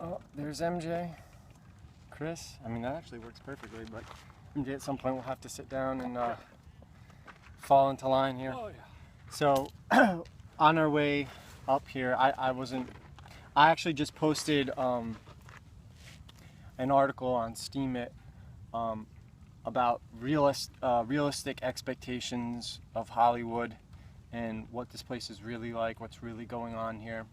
Oh, there's MJ. Chris. I mean, that actually works perfectly, but MJ at some point will have to sit down and fall into line here. Oh, yeah. So, on our way up here, I actually just posted an article on Steemit about realistic expectations of Hollywood and what this place is really like, what's really going on here.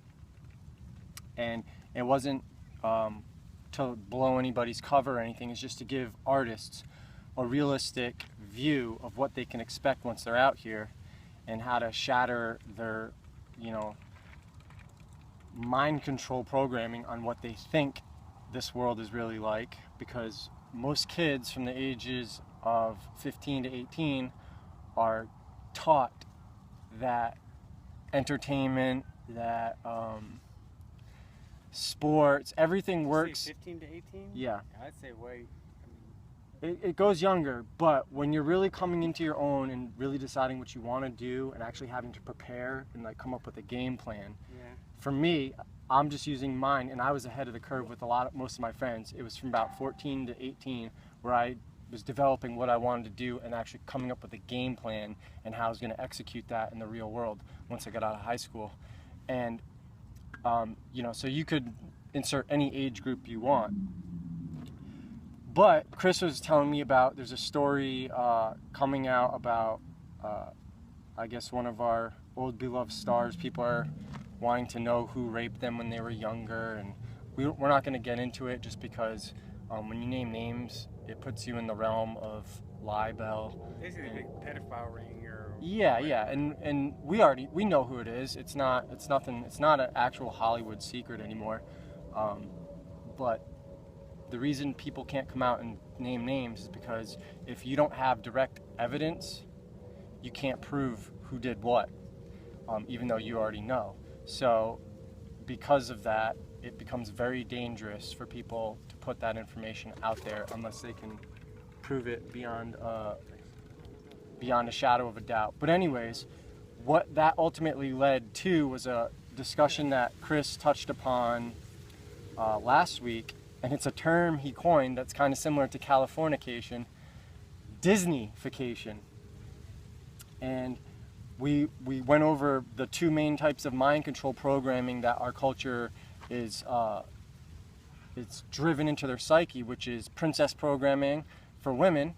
And it wasn't to blow anybody's cover or anything, it's just to give artists a realistic view of what they can expect once they're out here and how to shatter their, mind control programming on what they think this world is really like, because most kids from the ages of 15 to 18 are taught that entertainment, that sports, everything works. 15 to 18? Yeah. I'd say way. It goes younger, but when you're really coming into your own and really deciding what you want to do and actually having to prepare and like come up with a game plan. Yeah. For me, I'm just using mine, and I was ahead of the curve with most of my friends. It was from about 14 to 18 where I was developing what I wanted to do and actually coming up with a game plan and how I was going to execute that in the real world once I got out of high school. And so you could insert any age group you want. But Chris was telling me there's a story coming out about, I guess, one of our old beloved stars. People are wanting to know who raped them when they were younger, and we're not going to get into it just because when you name names, it puts you in the realm of libel. Basically, a big pedophile ring or. Yeah, and we know who it is. It's not an actual Hollywood secret anymore. But the reason people can't come out and name names is because if you don't have direct evidence, you can't prove who did what, even though you already know. So because of that, it becomes very dangerous for people to put that information out there unless they can prove it beyond a shadow of a doubt. But anyways, what that ultimately led to was a discussion that Chris touched upon last week, and it's a term he coined that's kind of similar to Californication, Disneyfication. And we went over the two main types of mind control programming that our culture is it's driven into their psyche, which is princess programming for women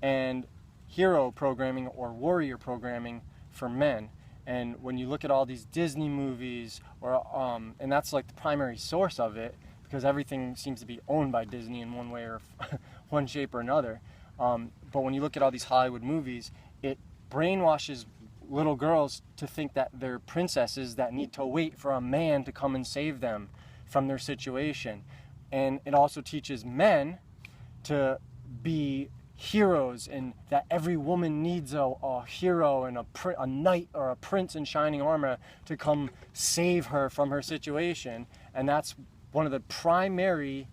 and hero programming or warrior programming for men. And when you look at all these Disney movies, and that's like the primary source of it, because everything seems to be owned by Disney in one way or one shape or another. But when you look at all these Hollywood movies, it brainwashes little girls to think that they're princesses that need to wait for a man to come and save them from their situation. And it also teaches men to be heroes, and that every woman needs a hero and a knight or a prince in shining armor to come save her from her situation. And that's one of the primary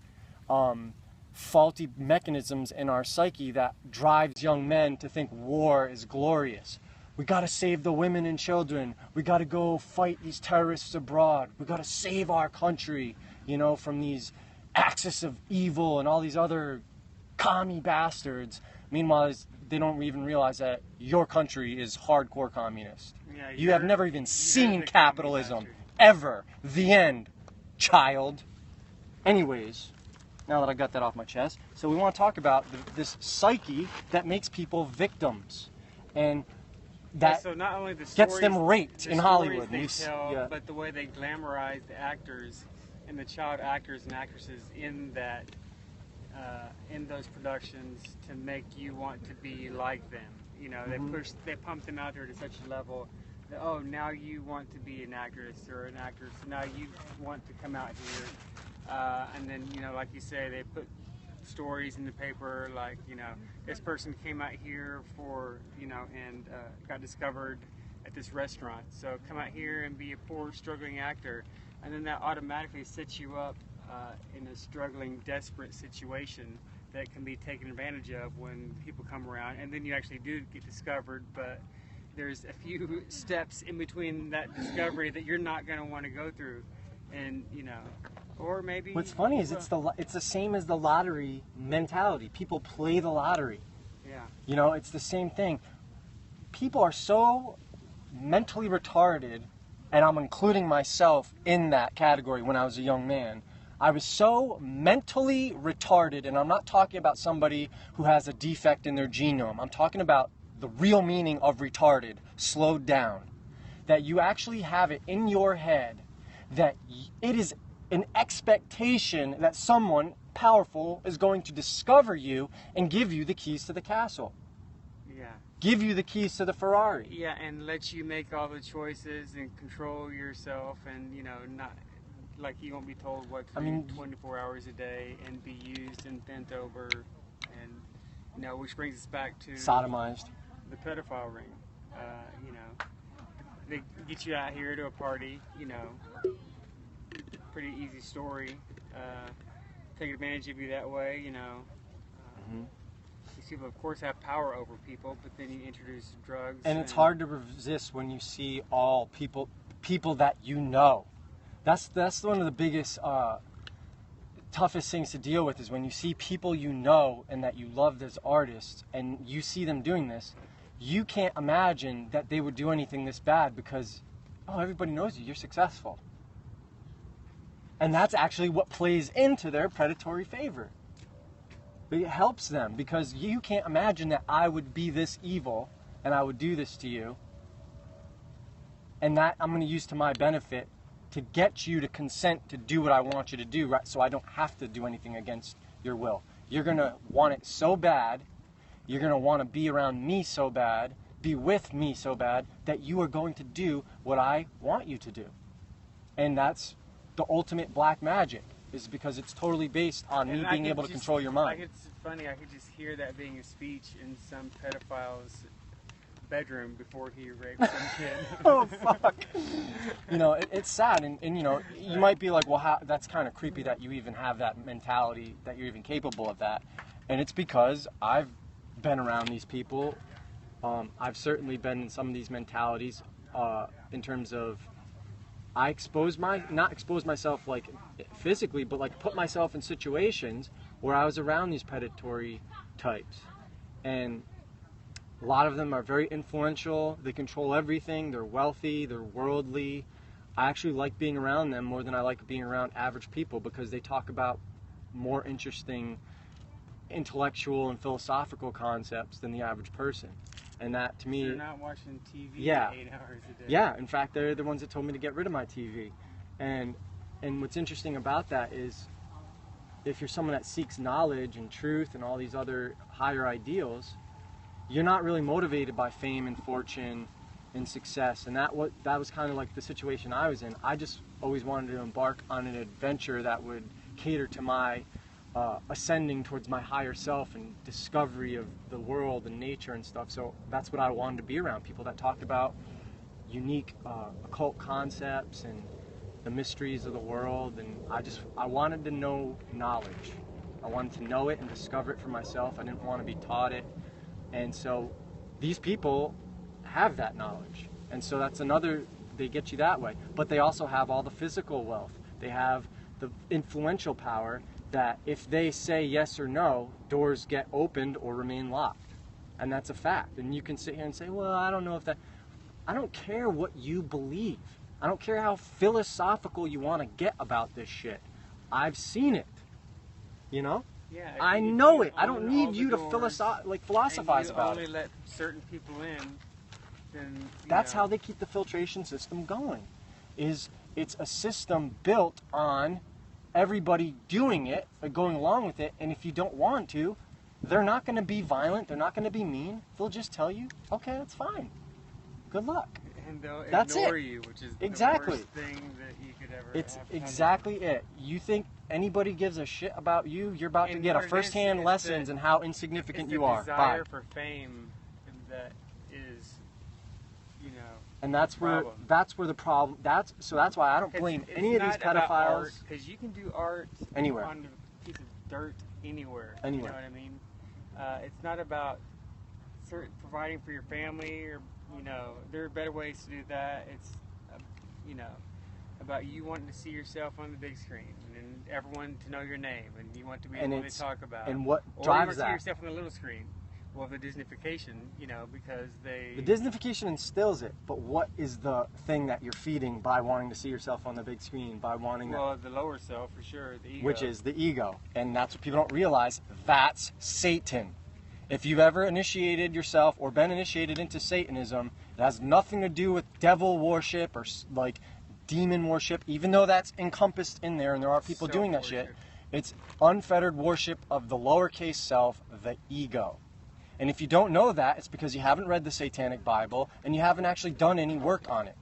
faulty mechanisms in our psyche that drives young men to think war is glorious. We got to save the women and children. We got to go fight these terrorists abroad. We got to save our country, from these axis of evil and all these other commie bastards. Meanwhile, they don't even realize that your country is hardcore communist. Yeah, you have never even seen capitalism, ever. The end, child. Anyways, now that I got that off my chest, so we want to talk about this psyche that makes people victims, and that so not only the gets them raped in Hollywood. They tell, but the way they glamorize the actors and the child actors and actresses in that in those productions to make you want to be like them. They pump them out there to such a level that, oh, now you want to be an actress or an actor, so now you want to come out here. And then, like you say, they put stories in the paper like, this person came out here and got discovered at this restaurant. So come out here and be a poor, struggling actor. And then that automatically sets you up in a struggling, desperate situation that can be taken advantage of when people come around. And then you actually do get discovered, but there's a few steps in between that discovery that you're not going to want to go through, and or maybe. What's funny is it's the same as the lottery mentality. People play the lottery. Yeah. It's the same thing. People are so mentally retarded, and I'm including myself in that category. When I was a young man, I was so mentally retarded, and I'm not talking about somebody who has a defect in their genome. I'm talking about the real meaning of retarded, slowed down. That you actually have it in your head that it is an expectation that someone powerful is going to discover you and give you the keys to the castle. Yeah. Give you the keys to the Ferrari. Yeah, and let you make all the choices and control yourself, and not like you won't be told what to do 24 hours a day and be used and bent over, and which brings us back to sodomized, the pedophile ring. They get you out here to a party, pretty easy story. Take advantage of you that way, These people, of course, have power over people, but then you introduce drugs. And it's hard to resist when you see all people that you know. That's one of the biggest, toughest things to deal with is when you see people you know and that you loved as artists, and you see them doing this. You can't imagine that they would do anything this bad because, everybody knows you. You're successful. And that's actually what plays into their predatory favor. It helps them because you can't imagine that I would be this evil and I would do this to you. And that I'm going to use to my benefit to get you to consent to do what I want you to do, right? So I don't have to do anything against your will. You're going to want it so bad. You're going to want to be around me so bad, be with me so bad, that you are going to do what I want you to do. And that's the ultimate black magic, is because it's totally based on me being able to control your mind. It's funny, I could just hear that being a speech in some pedophile's bedroom before he raped some kid. Oh, fuck. It's sad, and you might be like, well, that's kind of creepy that you even have that mentality, that you're even capable of that. And it's because I've been around these people. I've certainly been in some of these mentalities in terms of I not expose myself like physically, but like put myself in situations where I was around these predatory types. And a lot of them are very influential. They control everything. They're wealthy. They're worldly. I actually like being around them more than I like being around average people because they talk about more interesting intellectual and philosophical concepts than the average person. And that, to me... So you're not watching TV 8 hours a day. Yeah, in fact, they're the ones that told me to get rid of my TV. And what's interesting about that is if you're someone that seeks knowledge and truth and all these other higher ideals, you're not really motivated by fame and fortune and success. And that was kind of like the situation I was in. I just always wanted to embark on an adventure that would cater to my ascending towards my higher self and discovery of the world and nature and stuff. So that's what I wanted to be around, people that talked about unique occult concepts and the mysteries of the world. And I wanted to know knowledge. I wanted to know it and discover it for myself. I didn't want to be taught it. And so these people have that knowledge. And so that's they get you that way. But they also have all the physical wealth. They have the influential power that if they say yes or no, doors get opened or remain locked. And that's a fact. And you can sit here and say, well, I don't know if that... I don't care what you believe. I don't care how philosophical you want to get about this shit. I've seen it. Yeah, I know it. I don't need you to philosophize about it. And you only let certain people in, then... That's how they keep the filtration system going. It's a system built on everybody doing it, or going along with it, and if you don't want to, they're not going to be violent, they're not going to be mean, they'll just tell you, okay, that's fine. Good luck. And they'll That's ignore it. you, which is Exactly. the worst thing that you could ever It's have. exactly it. You think anybody gives a shit about you, you're about to And get a what it is, first-hand it's lessons the- in how insignificant It's you the are. desire Bye. for fame that is, And that's where problem. the problem. That's why I don't blame any of these pedophiles. Because you can do art Anywhere. on a piece of dirt anywhere. Anywhere. You know what I mean? It's not about providing for your family or You know, there are better ways to do that. It's, you know, about you wanting to see yourself on the big screen and everyone to know your name and you want to be And able to it's- talk about. and what or drives you want to that? see yourself on the little screen. Well, the Disneyfication, you know, because they. The Disneyfication instills it, but what is the thing that you're feeding by wanting to see yourself on the big screen, by wanting Well, the lower self for sure, the ego. which is the ego. And that's what people don't realize. That's Satan. If you've ever initiated yourself or been initiated into Satanism, it has nothing to do with devil worship or like demon worship, even though that's encompassed in there and there are people doing that shit. Self-worship. It's unfettered worship of the lowercase self, the ego. And if you don't know that, it's because you haven't read the Satanic Bible and you haven't actually done any work on it.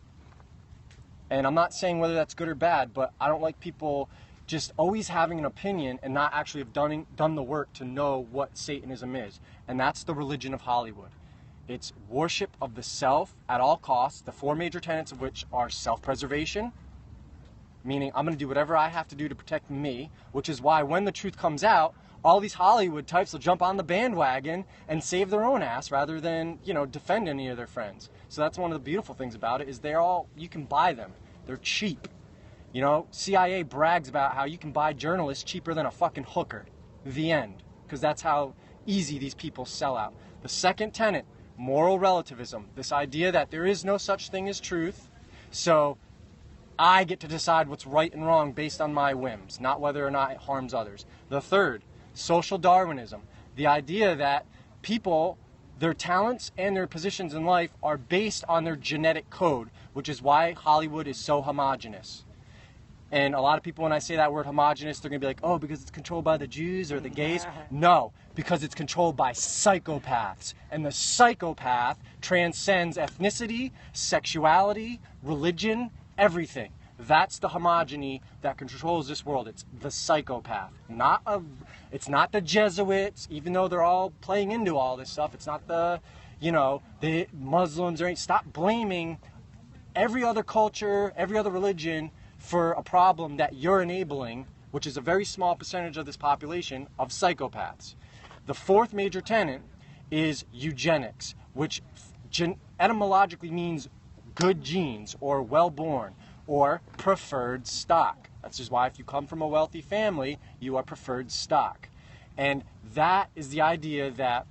And I'm not saying whether that's good or bad, but I don't like people just always having an opinion and not actually have done the work to know what Satanism is. And that's the religion of Hollywood. It's worship of the self at all costs, the four major tenets of which are self-preservation, meaning I'm going to do whatever I have to do to protect me, which is why when the truth comes out, all these Hollywood types will jump on the bandwagon and save their own ass rather than, you know, defend any of their friends. So that's one of the beautiful things about it is they're all, you can buy them. They're cheap. You know, CIA brags about how you can buy journalists cheaper than a fucking hooker. The end. Because that's how easy these people sell out. The second tenet, moral relativism. This idea that there is no such thing as truth. So I get to decide what's right and wrong based on my whims, not whether or not it harms others. The third, social Darwinism. The idea that people, their talents and their positions in life are based on their genetic code, which is why Hollywood is so homogenous. And a lot of people, when I say that word homogenous, they're going to be like, oh, because it's controlled by the Jews or the gays. No, because it's controlled by psychopaths. And the psychopath transcends ethnicity, sexuality, religion, everything. That's the homogeny that controls this world. It's the psychopath. It's not the Jesuits, even though they're all playing into all this stuff. It's not the, you know, the Muslims. Stop blaming every other culture, every other religion for a problem that you're enabling, which is a very small percentage of this population, of psychopaths. The fourth major tenet is eugenics, which etymologically means good genes or well-born or preferred stock. That's just why if you come from a wealthy family, you are preferred stock. And that is the idea that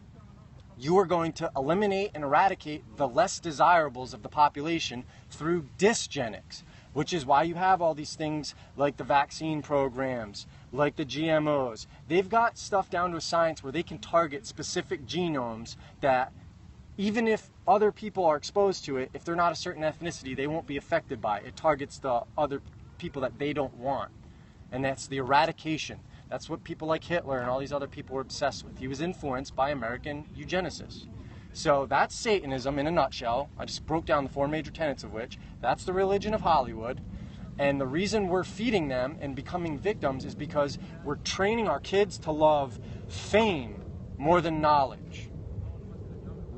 you are going to eliminate and eradicate the less desirables of the population through dysgenics, which is why you have all these things like the vaccine programs, like the GMOs. They've got stuff down to a science where they can target specific genomes that even if other people are exposed to it, if they're not a certain ethnicity, they won't be affected by it. It targets the other people that they don't want. And that's the eradication. That's what people like Hitler and all these other people were obsessed with. He was influenced by American eugenicists. So that's Satanism in a nutshell. I just broke down the four major tenets of which. That's the religion of Hollywood. And the reason we're feeding them and becoming victims is because we're training our kids to love fame more than knowledge,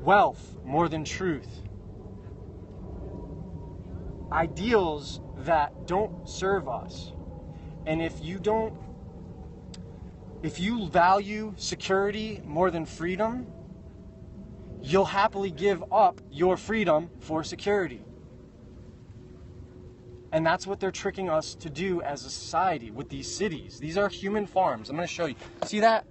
wealth more than truth, ideals that don't serve us. And if you value security more than freedom, you'll happily give up your freedom for security. And that's what they're tricking us to do as a society with these cities. These are human farms. I'm going to show you. See that?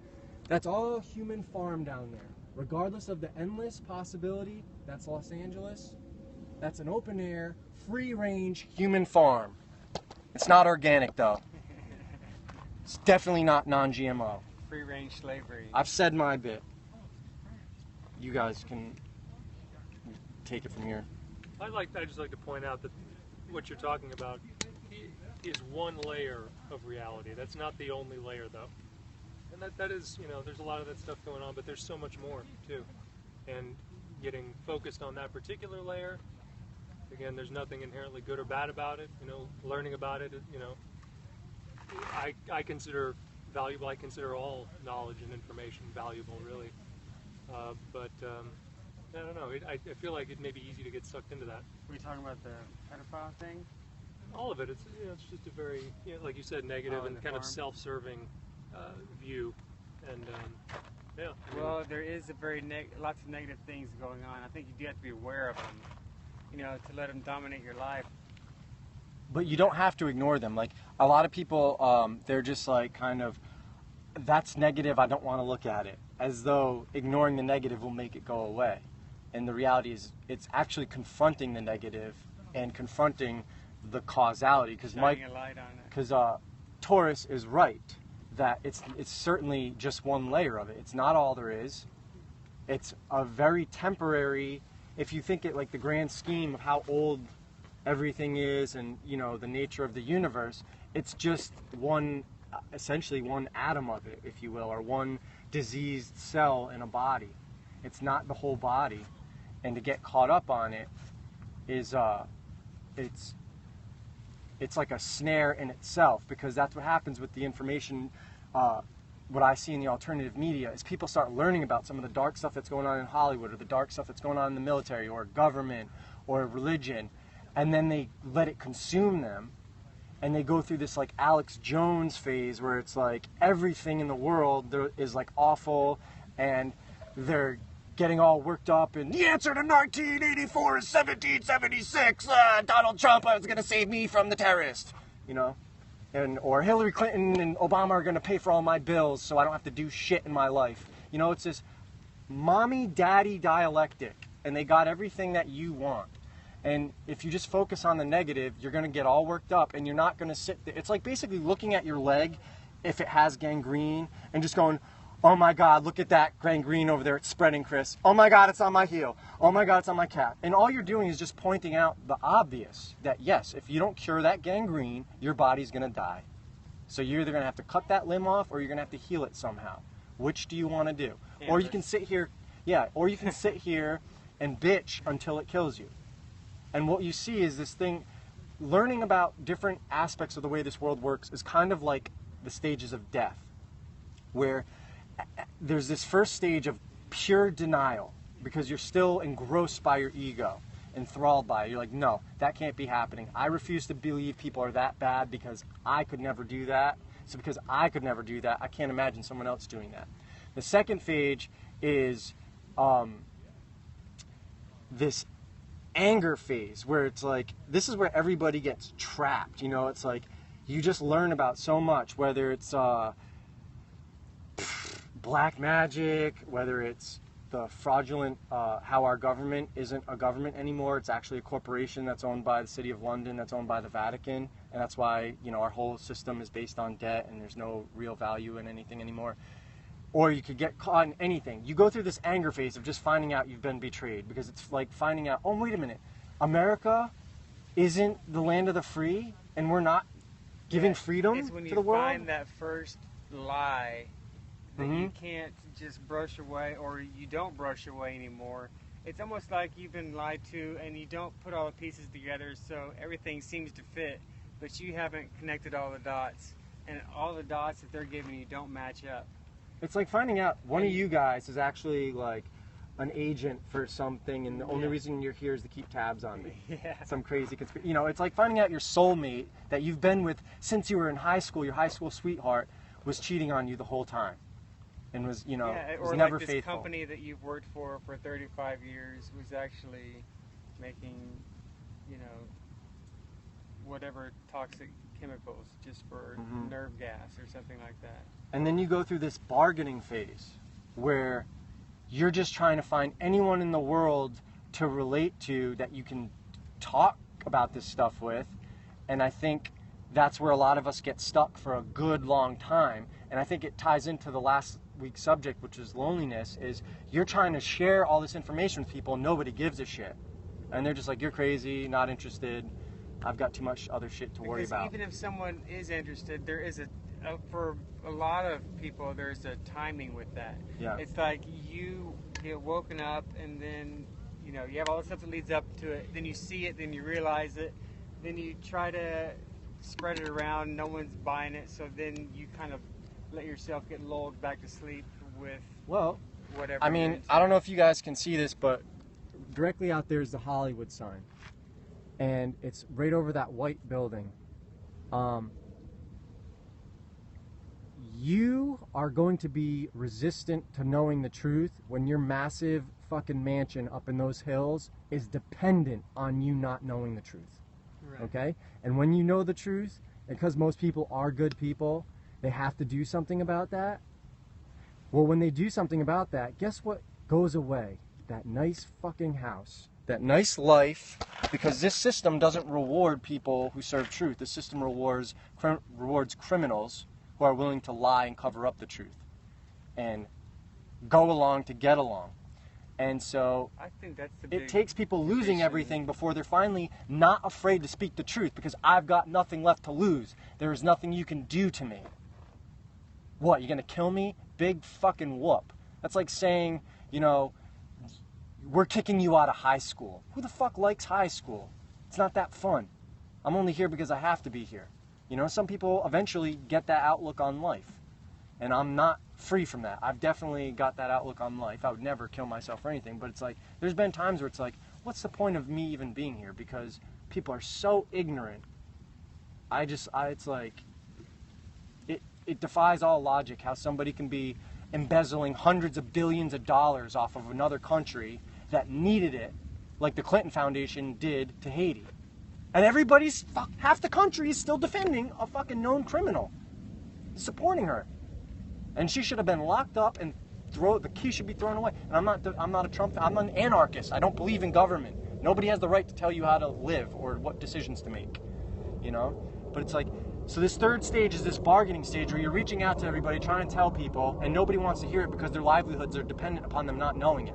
That's all a human farm down there. Regardless of the endless possibility, that's Los Angeles. That's an open air, free range human farm. It's not organic though. It's definitely not non-GMO. Free range slavery. I've said my bit. You guys can take it from here. I just like to point out that what you're talking about is one layer of reality. That's not the only layer, though. And that is, you know, there's a lot of that stuff going on, but there's so much more, too. And getting focused on that particular layer, again, there's nothing inherently good or bad about it. You know, learning about it, you know, I consider valuable. I consider all knowledge and information valuable, really. But I don't know. I feel like it may be easy to get sucked into that. Were you talking about the pedophile thing? All of it. It's, you know, it's just a very, you know, like you said, negative and kind of self-serving view. And Yeah. Well, there is a lots of negative things going on. I think you do have to be aware of them, you know, to let them dominate your life. But you don't have to ignore them. Like a lot of people, they're just like kind of, that's negative, I don't want to look at it, as though ignoring the negative will make it go away. And the reality is it's actually confronting the negative and confronting the causality, because Shining a light on it. because Taurus is right that it's certainly just one layer of it. It's not all there is. It's a very temporary, if you think it like the grand scheme of how old everything is and, you know, the nature of the universe, it's just one, essentially one atom of it, if you will, or one diseased cell in a body. It's not the whole body. And to get caught up on it is, it's like a snare in itself, because that's what happens with the information. What I see in the alternative media is people start learning about some of the dark stuff that's going on in Hollywood, or the dark stuff that's going on in the military or government or religion, and then they let it consume them, and they go through this like Alex Jones phase where it's like everything in the world is like awful, and they're getting all worked up, and the answer to 1984 is 1776. Donald Trump is going to save me from the terrorist, you know, and or Hillary Clinton and Obama are going to pay for all my bills, so I don't have to do shit in my life. You know, it's this mommy-daddy dialectic, and they got everything that you want. And if you just focus on the negative, you're going to get all worked up, and you're not going to sit there. It's like basically looking at your leg, if it has gangrene, and just going, oh my God, look at that gangrene over there, it's spreading, Chris. Oh my God, it's on my heel. Oh my God, it's on my calf. And all you're doing is just pointing out the obvious, that yes, if you don't cure that gangrene, your body's going to die. So you're either going to have to cut that limb off, or you're going to have to heal it somehow. Which do you want to do? Yeah, or you can sit here, or you can sit here and bitch until it kills you. And what you see is this thing, learning about different aspects of the way this world works is kind of like the stages of death, where there's this first stage of pure denial, because you're still engrossed by your ego, enthralled by it. You're like, no, that can't be happening. I refuse to believe people are that bad, because I could never do that. So because I could never do that, I can't imagine someone else doing that. The second phase is this anger phase, where it's like, this is where everybody gets trapped. You know, it's like you just learn about so much, whether it's black magic, whether it's the fraudulent, how our government isn't a government anymore. It's actually a corporation that's owned by the City of London, that's owned by the Vatican, and that's why, you know, our whole system is based on debt, and there's no real value in anything anymore. Or you could get caught in anything. You go through this anger phase of just finding out you've been betrayed, because it's like finding out, oh, wait a minute, America isn't the land of the free, and we're not giving freedom It's when to you the world? find that first lie that you Mhm. can't just brush away, or you don't brush away anymore. It's almost like you've been lied to, and you don't put all the pieces together, so everything seems to fit, but you haven't connected all the dots, and all the dots that they're giving you don't match up. It's like finding out one of you guys is actually like an agent for something, and the only Yeah. reason you're here is to keep tabs on me. Yeah. Some crazy conspiracy. You know, it's like finding out your soulmate that you've been with since you were in high school, your high school sweetheart, was cheating on you the whole time, and was, you know, Yeah, was or never like this faithful. company that you've worked for 35 years was actually making, you know, whatever toxic chemicals just for Mhm. nerve gas or something like that. And then you go through this bargaining phase where you're just trying to find anyone in the world to relate to that you can talk about this stuff with. And I think that's where a lot of us get stuck for a good long time. And I think it ties into the last week's subject, which is loneliness, is you're trying to share all this information with people and nobody gives a shit. And they're just like, you're crazy, not interested. I've got too much other shit to worry Because about. even if someone is interested, there is for a lot of people, there's a timing with that. Yeah. It's like you get woken up, and then, you know, you have all the stuff that leads up to it. Then you see it, then you realize it, then you try to spread it around. No one's buying it, so then you kind of let yourself get lulled back to sleep with Well, whatever. I you're mean, into. I don't know if you guys can see this, but directly out there is the Hollywood sign. And it's right over that white building. you are going to be resistant to knowing the truth when your massive fucking mansion up in those hills is dependent on you not knowing the truth. Right. Okay? And when you know the truth, because most people are good people, they have to do something about that. Well, when they do something about that, guess what goes away? That nice fucking house. That nice life, because this system doesn't reward people who serve truth. This system rewards criminals who are willing to lie and cover up the truth and go along to get along. And so I think that's the big it takes people losing division. everything before they're finally not afraid to speak the truth, because I've got nothing left to lose. There is nothing you can do to me. What, you're going to kill me? Big fucking whoop. That's like saying, you know, we're kicking you out of high school. Who the fuck likes high school? It's not that fun. I'm only here because I have to be here. You know, some people eventually get that outlook on life. And I'm not free from that. I've definitely got that outlook on life. I would never kill myself or anything. But it's like, there's been times where it's like, what's the point of me even being here? Because people are so ignorant. It's like, it defies all logic how somebody can be embezzling hundreds of billions of dollars off of another country that needed it, like the Clinton Foundation did to Haiti. And half the country is still defending a fucking known criminal, supporting her. And she should have been locked up and the key should be thrown away. And I'm not a Trump, I'm an anarchist. I don't believe in government. Nobody has the right to tell you how to live or what decisions to make, you know? But it's like, so this third stage is this bargaining stage where you're reaching out to everybody, trying to tell people, and nobody wants to hear it because their livelihoods are dependent upon them not knowing it.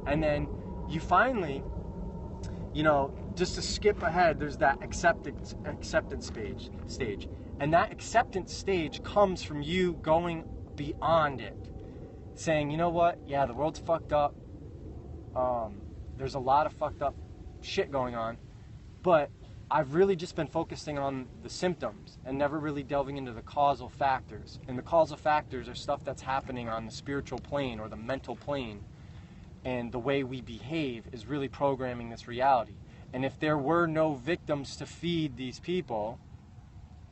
And then you finally, you know, just to skip ahead, there's that acceptance stage. And that acceptance stage comes from you going beyond it. Saying, you know what, yeah, the world's fucked up. There's a lot of fucked up shit going on. But I've really just been focusing on the symptoms and never really delving into the causal factors. And the causal factors are stuff that's happening on the spiritual plane or the mental plane. And the way we behave is really programming this reality. And if there were no victims to feed these people,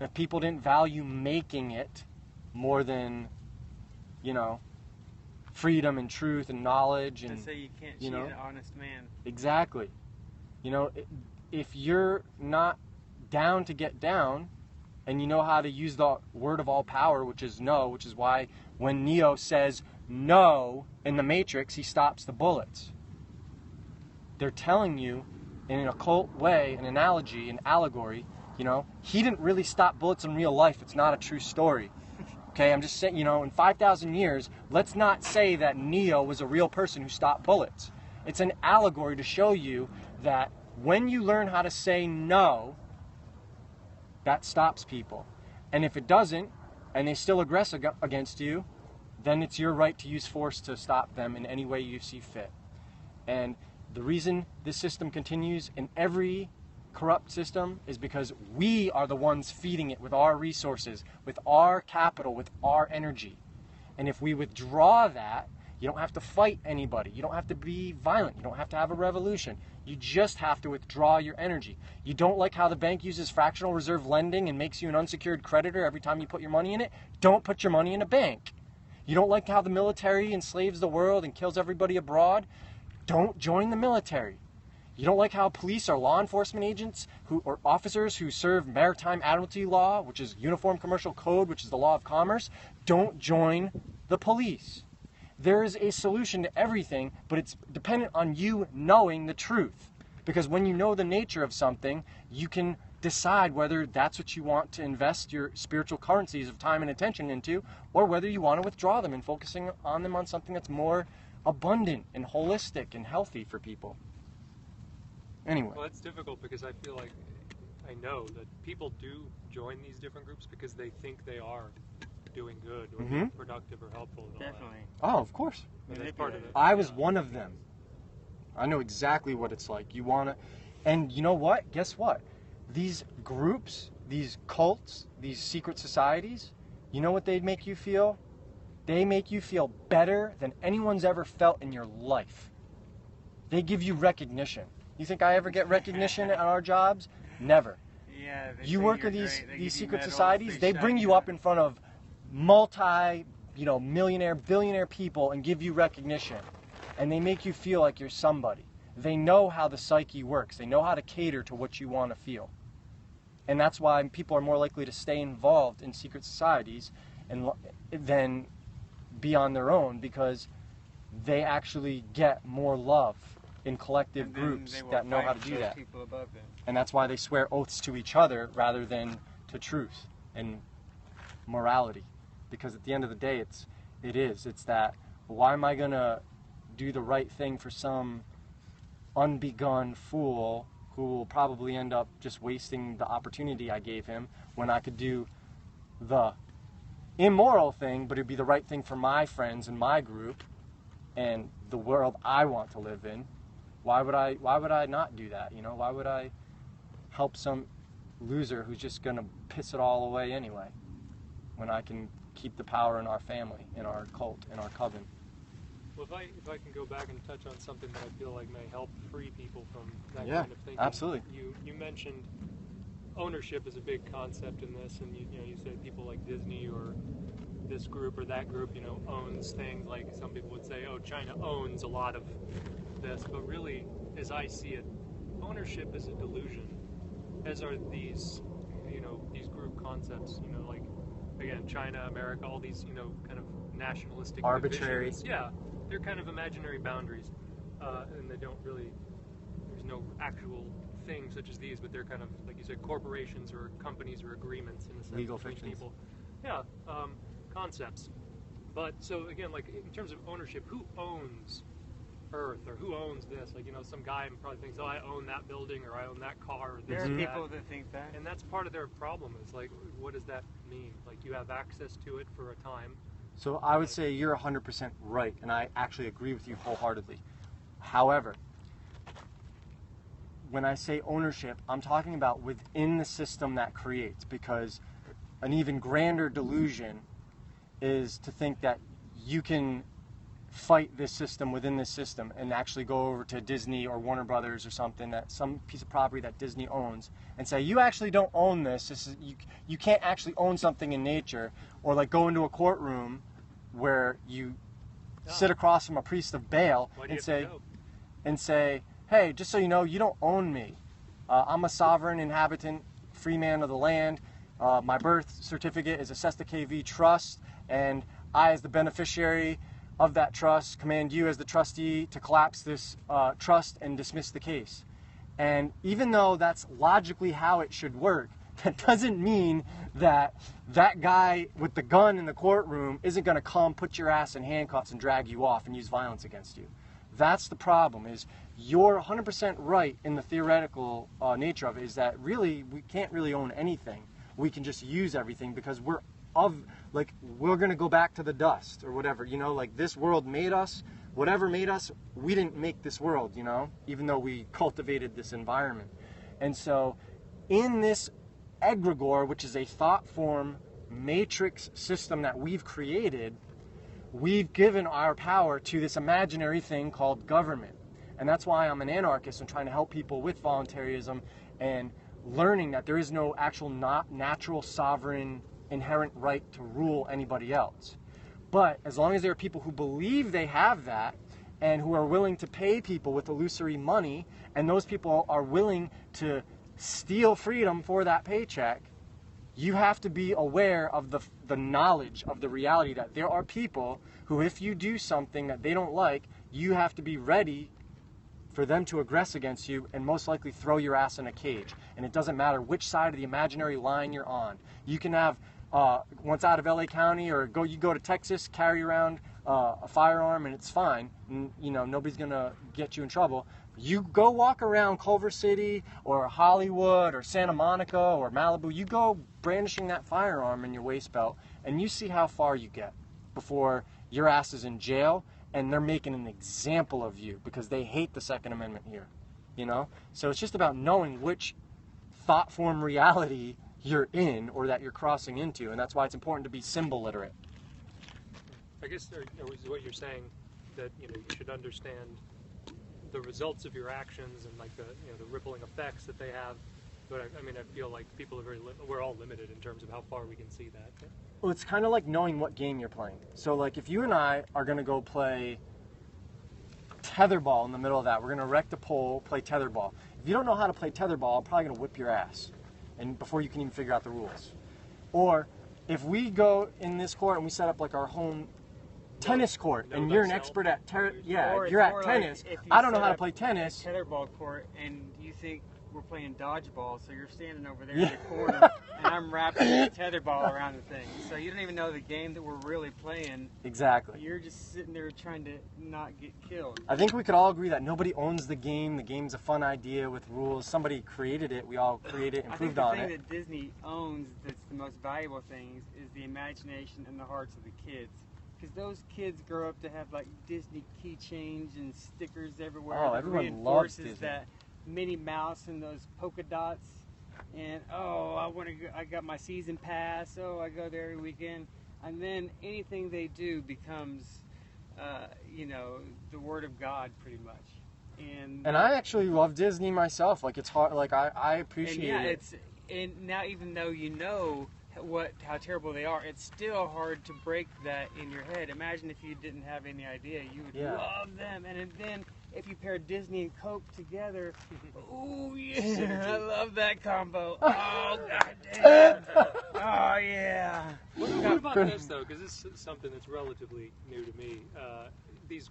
if people didn't value making it more than, you know, freedom and truth and knowledge and, to say you can't you cheat know, an honest man. Exactly. You know, if you're not down to get down and you know how to use the word of all power, which is no, which is why when Neo says no in the Matrix, he stops the bullets. They're telling you in an occult way, an analogy, an allegory, you know, he didn't really stop bullets in real life. It's not a true story. Okay, I'm just saying, you know, in 5,000 years, let's not say that Neo was a real person who stopped bullets. It's an allegory to show you that when you learn how to say no, that stops people. And if it doesn't, and they still aggress against you, then it's your right to use force to stop them in any way you see fit. And the reason this system continues in every corrupt system is because we are the ones feeding it with our resources, with our capital, with our energy. And if we withdraw that, you don't have to fight anybody. You don't have to be violent. You don't have to have a revolution. You just have to withdraw your energy. You don't like how the bank uses fractional reserve lending and makes you an unsecured creditor every time you put your money in it? Don't put your money in a bank. You don't like how the military enslaves the world and kills everybody abroad? Don't join the military. You don't like how police are law enforcement agents or officers who serve maritime admiralty law, which is Uniform Commercial Code, which is the law of commerce? Don't join the police. There is a solution to everything, but it's dependent on you knowing the truth. Because when you know the nature of something, you can decide whether that's what you want to invest your spiritual currencies of time and attention into, or whether you want to withdraw them and focusing on them on something that's more abundant and holistic and healthy for people. Anyway. Well, it's difficult because I feel like I know that people do join these different groups because they think they are doing good or being productive or helpful. And all Definitely. Oh, of course. that. And that's part of it. I was one of them. I know exactly what it's like. You want to, and you know what? Guess what? These groups, these cults, these secret societies, you know what they make you feel? They make you feel better than anyone's ever felt in your life. They give you recognition. You think I ever get recognition at our jobs? Never. Yeah. You work in these secret societies, they bring you up in front of millionaire, billionaire people and give you recognition, and they make you feel like you're somebody. They know how the psyche works. They know how to cater to what you want to feel. And that's why people are more likely to stay involved in secret societies than be on their own, because they actually get more love in collective groups that know how to do that. People above them. And that's why they swear oaths to each other rather than to truth and morality. Because at the end of the day, it's that, why am I going to do the right thing for some unbegun fool who will probably end up just wasting the opportunity I gave him, when I could do the immoral thing, but it'd be the right thing for my friends and my group and the world I want to live in. Why would I not do that? Why would I help some loser who's just going to piss it all away anyway, when I can keep the power in our family, in our cult, in our coven? Well, if I can go back and touch on something that I feel like may help free people from that Yeah, kind of thinking. absolutely. You mentioned ownership is a big concept in this, and you said people like Disney or this group or that group, owns things. Like some people would say, oh, China owns a lot of this, but really, as I see it, ownership is a delusion, as are these group concepts, like, again, China, America, all these, kind of nationalistic arbitrary divisions. Yeah, they're kind of imaginary boundaries, and they don't really, there's no actual thing such as these, but they're kind of, like you said, corporations or companies or agreements in a sense, legal between fictions. people. Yeah, concepts. But so again, like in terms of ownership, who owns Earth, or who owns this? Like, some guy probably thinks, oh, I own that building, or I own that car, or this There or are that. people that think that. And that's part of their problem, is like, what does that mean? Like, you have access to it for a time. So I would say you're 100% right, and I actually agree with you wholeheartedly. However, when I say ownership, I'm talking about within the system that creates, because an even grander delusion is to think that you can fight this system within this system and actually go over to Disney or Warner Brothers or something, that some piece of property that Disney owns, and say, you actually don't own this. This is, you can't actually own something in nature. Or like go into a courtroom where you sit across from a priest of Baal and say, hey, just so you know, you don't own me. I'm a sovereign inhabitant, free man of the land. My birth certificate is a Cesta KV trust, and I, as the beneficiary of that trust, command you as the trustee to collapse this trust and dismiss the case. And even though that's logically how it should work, that doesn't mean that that guy with the gun in the courtroom isn't going to come, put your ass in handcuffs and drag you off and use violence against you. That's the problem, is you're 100% right in the theoretical nature of it, is that really we can't really own anything. We can just use everything, because we're going to go back to the dust or whatever, like this world made us, whatever made us, we didn't make this world, even though we cultivated this environment. And so in this egregore, which is a thought form matrix system that we've created, we've given our power to this imaginary thing called government. And that's why I'm an anarchist and trying to help people with voluntarism and learning that there is no actual natural sovereign inherent right to rule anybody else. But as long as there are people who believe they have that and who are willing to pay people with illusory money, and those people are willing to steal freedom for that paycheck, you have to be aware of the knowledge of the reality that there are people who, if you do something that they don't like, you have to be ready for them to aggress against you and most likely throw your ass in a cage. And it doesn't matter which side of the imaginary line you're on. You can have, once out of LA County, or you go to Texas, carry around a firearm, and it's fine. And, nobody's going to get you in trouble. You go walk around Culver City or Hollywood or Santa Monica or Malibu, you go brandishing that firearm in your waist belt, and you see how far you get before your ass is in jail and they're making an example of you because they hate the Second Amendment here, So it's just about knowing which thought form reality you're in or that you're crossing into, and that's why it's important to be symbol literate. I guess what you're saying, that you should understand the results of your actions and like the rippling effects that they have, But I mean, I feel like people are we're all limited in terms of how far we can see that. Well, it's kind of like knowing what game you're playing. So, like, if you and I are going to go play tetherball in the middle of that, we're going to erect a pole, play tetherball. If you don't know how to play tetherball, I'm probably going to whip your ass, and before you can even figure out the rules. Or if we go in this court and we set up like our home tennis court, and you're an expert at Or you're it's at more tennis. like if you I don't know set how to up play tennis. a tetherball court and you think we're playing dodgeball, so you're standing over there in the corner and I'm wrapping the tetherball around the thing. So you don't even know the game that we're really playing. Exactly. You're just sitting there trying to not get killed. I think we could all agree that nobody owns the game. The game's a fun idea with rules. Somebody created it. We all created it, I think improved the on thing it. that Disney owns that's the most valuable thing is the imagination and the hearts of the kids. Because those kids grow up to have like Disney keychains and stickers everywhere. Oh, that everyone loves reinforces Disney. that Minnie Mouse and those polka dots. And I got my season pass. Oh, I go there every weekend. And then anything they do becomes, the word of God pretty much. And I actually love Disney myself. Like, it's hard. Like, I appreciate it. And now even though you know how terrible they are, it's still hard to break that in your head. Imagine if you didn't have any idea, you would love them, and then if you pair Disney and Coke together, ooh yeah, I love that combo. Oh goddamn, oh yeah. What about this though? Because this is something that's relatively new to me. These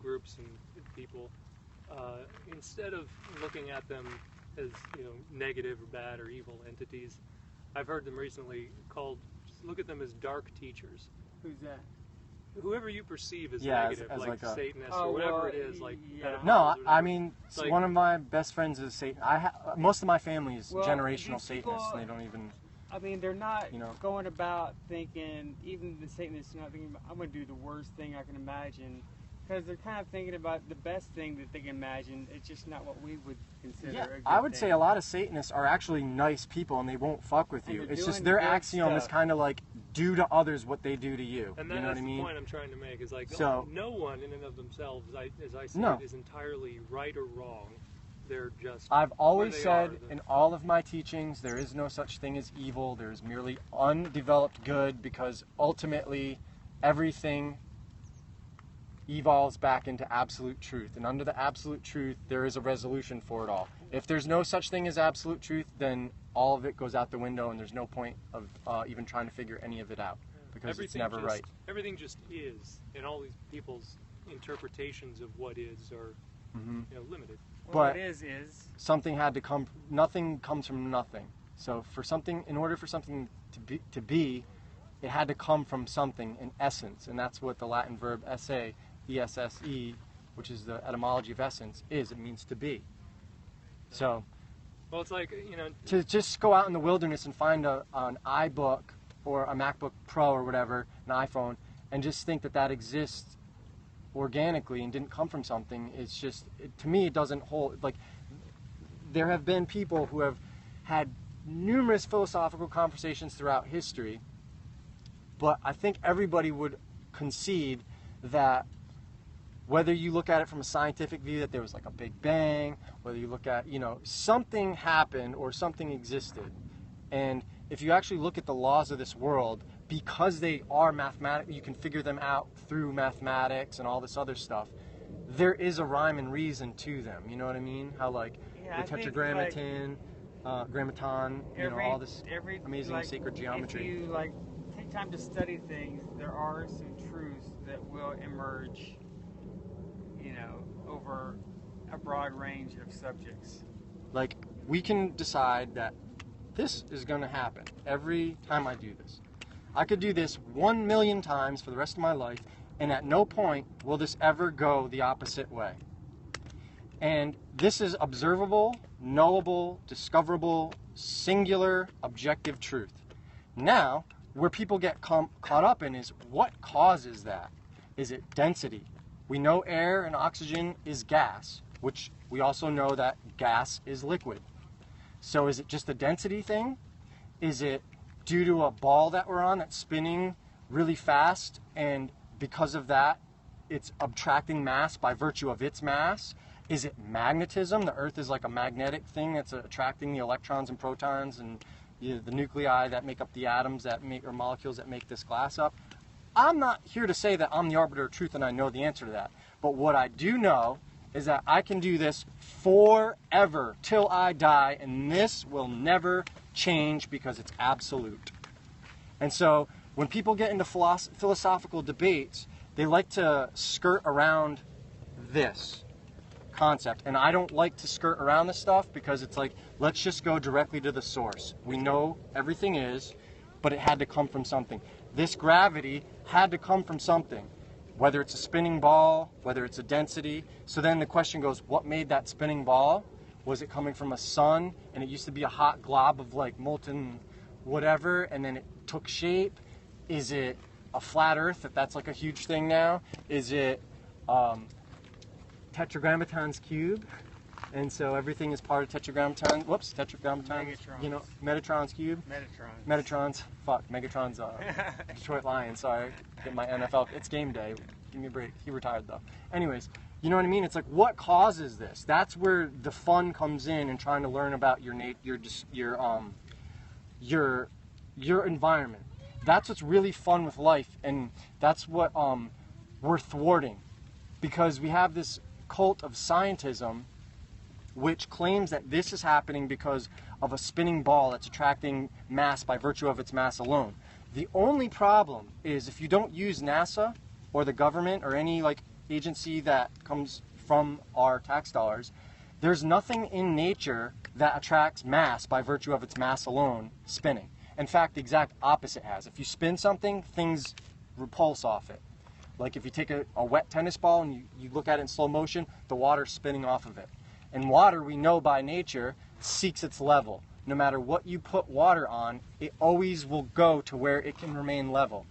groups and people, instead of looking at them as negative or bad or evil entities, I've heard them recently called, just look at them as dark teachers. Who's that? Whoever you perceive as Yeah, negative, as like a Satanist Oh, or whatever well, it is, like yeah. pedophiles No, or I whatever. mean, Like- one of my best friends is Satan. Most of my family is Well, generational these people- Satanists, and they don't even. I mean, they're not going about thinking, even the Satanists are not thinking, I'm going to do the worst thing I can imagine. Because they're kind of thinking about the best thing that they can imagine. It's just not what we would consider Yeah, a good I would thing. say a lot of Satanists are actually nice people, and they won't fuck with And you. they're It's just doing their good axiom is stuff. kind of like do to others what they do to you. And You know what that's I the mean? point I'm trying to make. Is like So- no one in and of themselves, as I see No. it, is entirely right or wrong. They're just. I've always where they said are, in all of my teachings, there is no such thing as evil. There is merely undeveloped good, because ultimately everything evolves back into absolute truth. And under the absolute truth, there is a resolution for it all. If there's no such thing as absolute truth, then all of it goes out the window, and there's no point of even trying to figure any of it out, because it's never right. Everything just is, and all these people's interpretations of what is are limited. Well, But what is. something had to come. Nothing comes from nothing. So in order for something to be, it had to come from something, in essence, and that's what the Latin verb esse, E-S-S-E, which is the etymology of essence, is. It means to be. So Well, it's like to just go out in the wilderness and find an iBook or a MacBook Pro or whatever, an iPhone, and just think that exists organically and didn't come from something, it's just, to me, it doesn't hold. Like, there have been people who have had numerous philosophical conversations throughout history, but I think everybody would concede that whether you look at it from a scientific view, that there was like a Big Bang, whether you look at, something happened or something existed. And if you actually look at the laws of this world, because they are mathematical, you can figure them out through mathematics and all this other stuff, there is a rhyme and reason to them. You know what I mean? How the tetragrammaton, grammaton, all this amazing sacred geometry. If you take time to study things, there are some truths that will emerge, over a broad range of subjects. Like, we can decide that this is going to happen every time I do this. I could do this 1,000,000 times for the rest of my life, and at no point will this ever go the opposite way. And this is observable, knowable, discoverable, singular, objective truth. Now, where people get caught up in is what causes that? Is it density? We know air and oxygen is gas, which we also know that gas is liquid. So is it just a density thing? Is it due to a ball that we're on that's spinning really fast, and because of that, it's attracting mass by virtue of its mass? Is it magnetism? The Earth is like a magnetic thing that's attracting the electrons and protons and the nuclei that make up the atoms that make, or molecules that make this glass up. I'm not here to say that I'm the arbiter of truth and I know the answer to that. But what I do know is that I can do this forever till I die, and this will never change because it's absolute. And so when people get into philosophical debates, they like to skirt around this concept. And I don't like to skirt around this stuff because it's like, let's just go directly to the source. We know everything is, but it had to come from something. This gravity had to come from something, whether it's a spinning ball, whether it's a density. So then the question goes, what made that spinning ball? Was it coming from a sun, and it used to be a hot glob of like molten whatever, and then it took shape? Is it a flat Earth, if that's like a huge thing now? Is it Tetragrammaton's cube? And so everything is part of Tetragrammaton. Whoops, Tetragrammaton. Megatron's. You know, Metatron's cube. Metatron's. Fuck, Megatron's. Detroit Lions. Sorry, get my NFL. It's game day. Give me a break. He retired though. Anyways, you know what I mean? It's like, what causes this? That's where the fun comes in, and trying to learn about your environment. That's what's really fun with life, and that's what we're thwarting, because we have this cult of scientism which claims that this is happening because of a spinning ball that's attracting mass by virtue of its mass alone. The only problem is if you don't use NASA or the government or any like agency that comes from our tax dollars, there's nothing in nature that attracts mass by virtue of its mass alone spinning. In fact, the exact opposite has. If you spin something, things repulse off it. Like if you take a wet tennis ball and you look at it in slow motion, the water's spinning off of it. And water, we know by nature, seeks its level. No matter what you put water on, it always will go to where it can remain level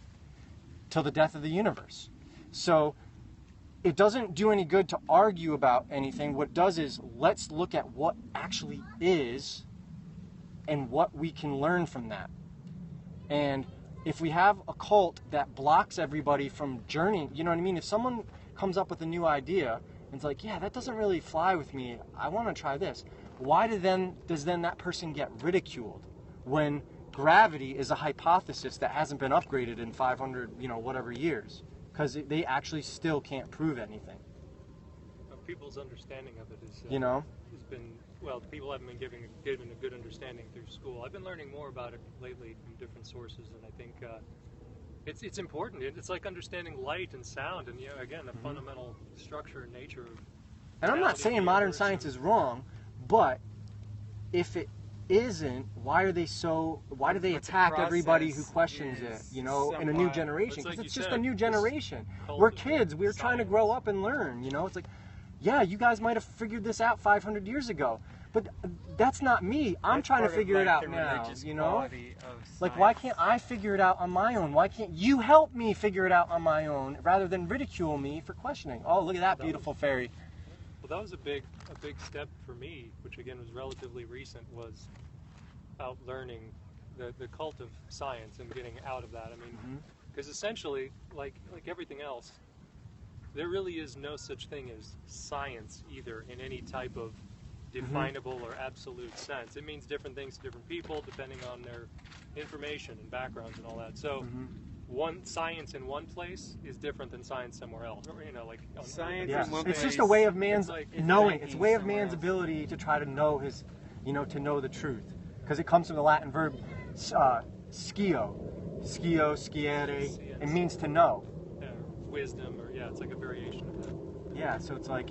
till the death of the universe. So it doesn't do any good to argue about anything. What it does is, let's look at what actually is and what we can learn from that. And if we have a cult that blocks everybody from journeying, you know what I mean? If someone comes up with a new idea, and it's like, yeah, that doesn't really fly with me. I want to try this. Why does then that person get ridiculed when gravity is a hypothesis that hasn't been upgraded in 500, whatever years? Because they actually still can't prove anything. People's understanding of it is, has been, well, people haven't been given a good understanding through school. I've been learning more about it lately from different sources, and I think it's important. It's like understanding light and sound, and again, the fundamental structure and nature of. And I'm not saying modern science is wrong, but if it isn't, why do they attack everybody who questions it? In a new generation, because it's just a new generation. We're kids. We're trying to grow up and learn. It's like, yeah, you guys might have figured this out 500 years ago, but that's not me. I'm trying to figure it out now, Like, why can't I figure it out on my own? Why can't you help me figure it out on my own rather than ridicule me for questioning? Oh, look at that beautiful fairy. Well, that was a big step for me, which again was relatively recent, was about learning the cult of science and getting out of that. I mean, because essentially, like everything else, there really is no such thing as science either in any type of definable or absolute sense. It means different things to different people depending on their information and backgrounds and all that. So one science in one place is different than science somewhere else. Or, science yeah. in one It's place. just a way of man's knowing. It's a way of somewhere man's else. ability to try to know his, to know the truth. Because it comes from the Latin verb scio, sciere. It means to know. Wisdom, or it's like a variation of that. Yeah, so it's like,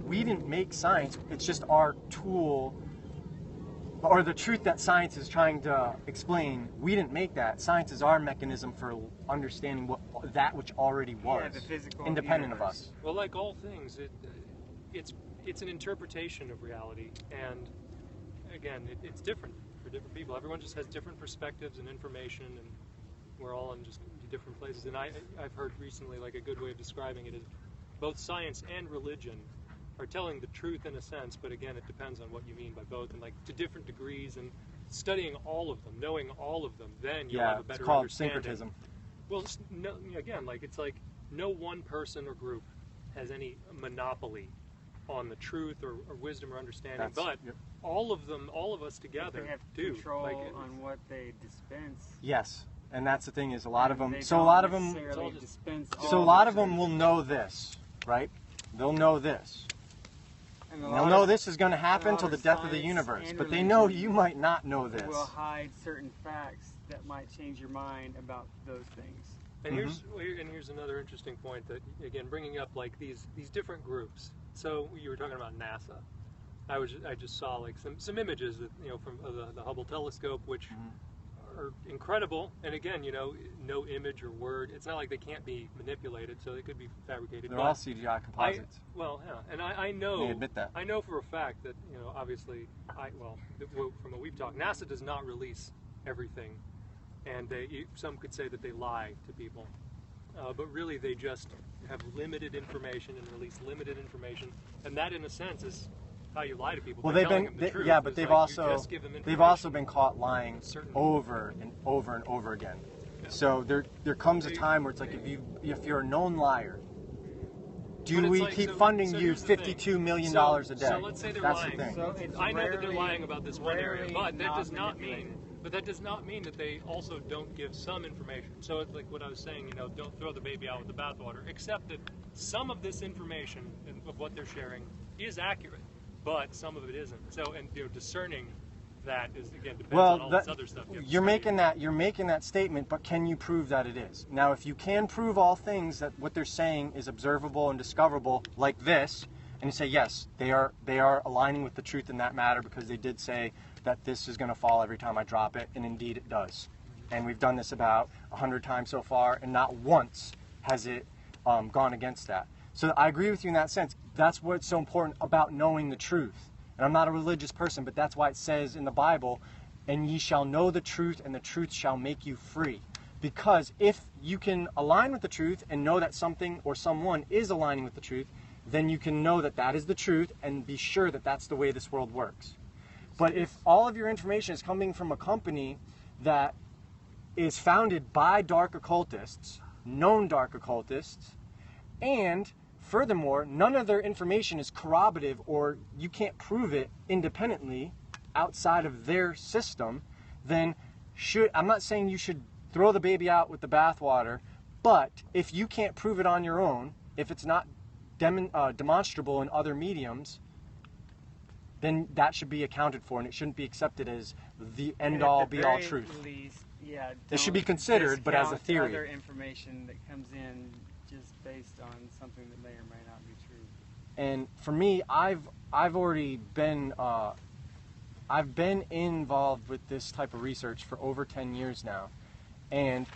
we didn't make science, it's just our tool, or the truth that science is trying to explain. We didn't make that. Science is our mechanism for understanding that which already was, the physical independent of universe. us. Well, like all things, it's an interpretation of reality, and again, it's different for different people. Everyone just has different perspectives and information, and we're all in just different places. And I've heard recently, like, a good way of describing it is both science and religion are telling the truth in a sense, but again, it depends on what you mean by both, and like to different degrees, and studying all of them, knowing all of them, then you'll have a better it's called understanding. syncretism. Well, again, like, it's like no one person or group has any monopoly on the truth or wisdom or understanding, That's- but yep. all of us together They have do. control Like, on what they dispense. Yes, and that's the thing is a lot of And them. they So a don't lot of them. necessarily just- dispense So a all lot the of them truth. will know this, right? They'll know this. And a And lot they'll know of- this is going to happen lot till the of death of the science universe, and but they know religion you might not know this. will hide certain facts that might change your mind about those things. And here's another interesting point that, again, bringing up like these different groups. So you were talking about NASA. I just saw like some images that, from the Hubble telescope, which are incredible. And again, no image or word. It's not like they can't be manipulated, so they could be fabricated. They're but all CGI composites. and I know They admit that. I know for a fact that obviously from what we've talked, NASA does not release everything, and some could say that they lie to people, but really they just have limited information and release limited information, and that in a sense is how you lie to people. Well, by they've telling been, them the truth. yeah, but It's they've like you also just give them they've also information. been caught lying Certain- over and over and over again. So there comes a time where it's like if you're a known liar, But do it's we like- keep so funding you here's the thing. $52 million So a day? let's say they're That's lying. the thing. So it's I know that they're rarely- lying about this one area, rarely but that not does not mean. manipulated. But that does not mean that they also don't give some information. So it's like what I was saying. Don't throw the baby out with the bathwater. Except that some of this information of what they're sharing is accurate, but some of it isn't. So discerning that is again depends on all this other stuff. You have to you're study. making that statement, but can you prove that it is? Now, if you can prove all things that what they're saying is observable and discoverable, like this, and you say yes, they are aligning with the truth in that matter because they did say that this is going to fall every time I drop it, and indeed it does. And we've done this about 100 times so far, and not once has it gone against that. So I agree with you in that sense. That's what's so important about knowing the truth. And I'm not a religious person, but that's why it says in the Bible, and ye shall know the truth, and the truth shall make you free. Because if you can align with the truth and know that something or someone is aligning with the truth, then you can know that that is the truth and be sure that that's the way this world works. But if all of your information is coming from a company that is founded by dark occultists, known dark occultists, and furthermore, none of their information is corroborative or you can't prove it independently outside of their system, then I'm not saying you should throw the baby out with the bathwater, but if you can't prove it on your own, if it's not demonstrable in other mediums, then that should be accounted for and it shouldn't be accepted as the end-all, be-all truth. It should be considered, but as a theory. Other information that comes in just based on something that may or may not be true. And for me, I've already been involved with this type of research for over 10 years now, and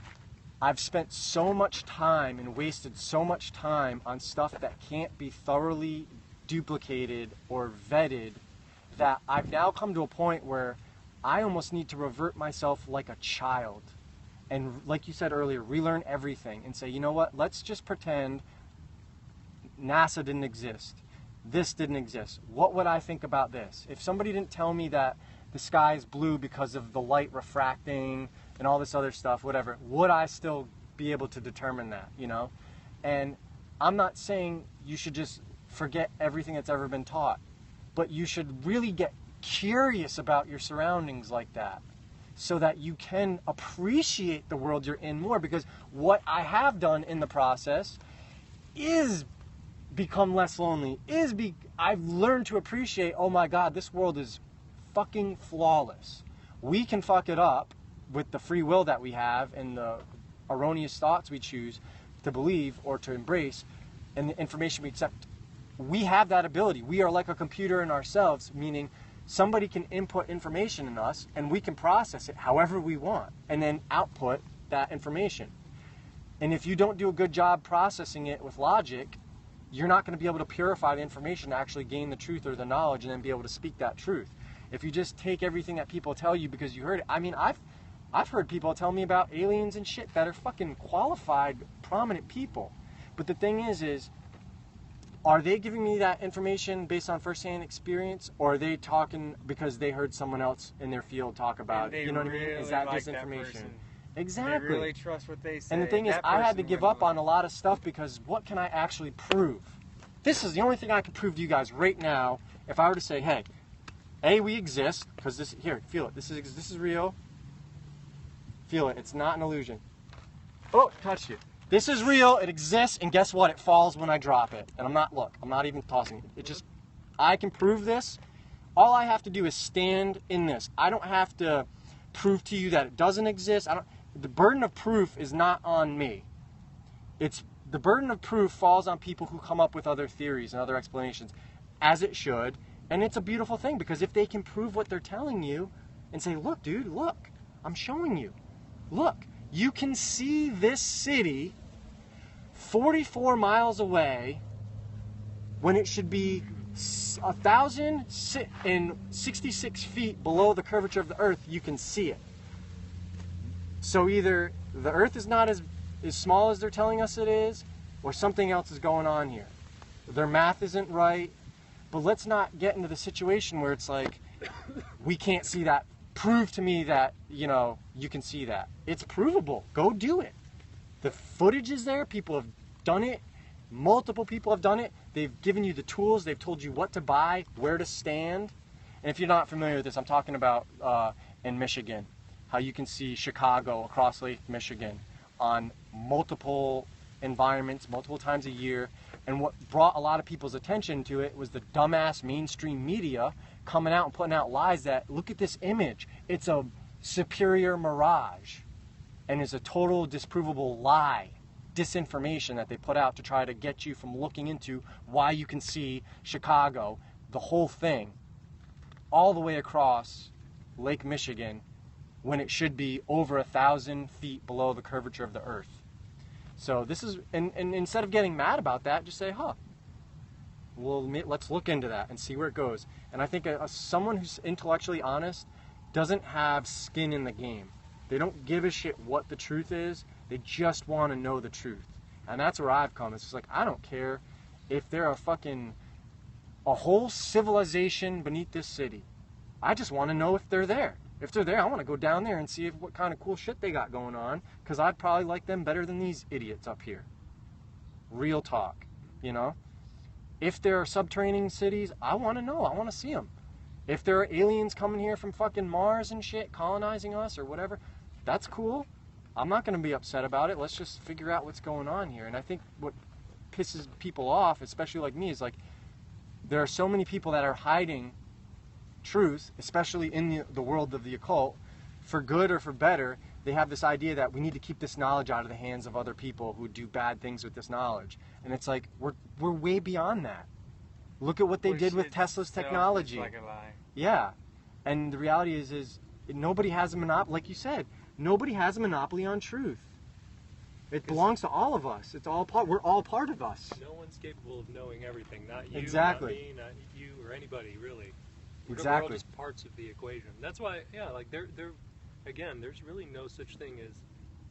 I've spent so much time and wasted so much time on stuff that can't be thoroughly duplicated or vetted that I've now come to a point where I almost need to revert myself like a child and, like you said earlier, relearn everything and say, you know what, let's just pretend NASA didn't exist. This didn't exist. What would I think about this? If somebody didn't tell me that the sky is blue because of the light refracting and all this other stuff, whatever, would I still be able to determine that, And I'm not saying you should just forget everything that's ever been taught, but you should really get curious about your surroundings like that so that you can appreciate the world you're in more, because what I have done in the process is become less lonely, I've learned to appreciate, oh my God, this world is fucking flawless. We can fuck it up with the free will that we have and the erroneous thoughts we choose to believe or to embrace and the information we accept. We have that ability. We are like a computer in ourselves, meaning somebody can input information in us and we can process it however we want and then output that information. And if you don't do a good job processing it with logic, you're not going to be able to purify the information to actually gain the truth or the knowledge and then be able to speak that truth. If you just take everything that people tell you because you heard it, I mean, I've heard people tell me about aliens and shit that are fucking qualified, prominent people. But the thing is are they giving me that information based on first-hand experience, or are they talking because they heard someone else in their field talk about it? You know what I mean? Is that just information? Exactly. They really trust what they say. And the thing is, That I had to person give would up on a lot of stuff because what can I actually prove? This is the only thing I can prove to you guys right now. If I were to say, hey, A, we exist, because this, here, feel it. This is real. Feel it. It's not an illusion. Oh, touched it. This is real. It exists, and guess what? It falls when I drop it. And I'm not even tossing it. It just, I can prove this. All I have to do is stand in this. I don't have to prove to you that it doesn't exist. The burden of proof is not on me. The burden of proof falls on people who come up with other theories and other explanations, as it should. And it's a beautiful thing, because if they can prove what they're telling you and say, look, dude, look, I'm showing you. Look, you can see this city 44 miles away when it should be 1,066 feet below the curvature of the earth. You can see it. So either the earth is not as small as they're telling us it is, or something else is going on here. Their math isn't right. But let's not get into the situation where it's like, we can't see that. Prove to me that, you can see that. It's provable. Go do it. The footage is there. People have done it. Multiple people have done it. They've given you the tools. They've told you what to buy, where to stand. And if you're not familiar with this, I'm talking about in Michigan, how you can see Chicago across Lake Michigan on multiple environments, multiple times a year. And what brought a lot of people's attention to it was the dumbass mainstream media coming out and putting out lies that, look at this image. It's a superior mirage. And is a total disprovable lie, disinformation that they put out to try to get you from looking into why you can see Chicago, the whole thing, all the way across Lake Michigan, when it should be over 1,000 feet below the curvature of the earth. So this is, and instead of getting mad about that, just say, well, let's look into that and see where it goes. And I think someone who's intellectually honest doesn't have skin in the game. They don't give a shit what the truth is. They just want to know the truth. And that's where I've come. It's just like, I don't care if they're a whole civilization beneath this city. I just want to know if they're there. If they're there, I want to go down there and see what kind of cool shit they got going on, because I'd probably like them better than these idiots up here. Real talk, If there are subterranean cities, I want to know. I want to see them. If there are aliens coming here from fucking Mars and shit, colonizing us or whatever, that's cool. I'm not going to be upset about it. Let's just figure out what's going on here. And I think what pisses people off, especially like me, is like, there are so many people that are hiding truth, especially in the world of the occult, for good or for better. They have this idea that we need to keep this knowledge out of the hands of other people who do bad things with this knowledge. And it's like, we're way beyond that. Look at what they did with Tesla's technology. Like a lie. Yeah. And the reality is nobody has a monopoly, like you said, nobody has a monopoly on truth. It belongs to all of us. It's all we're all part of us. No one's capable of knowing everything. Not you, exactly. Not me, not you, or anybody, really. Exactly. We're all just parts of the equation. That's why, again, there's really no such thing as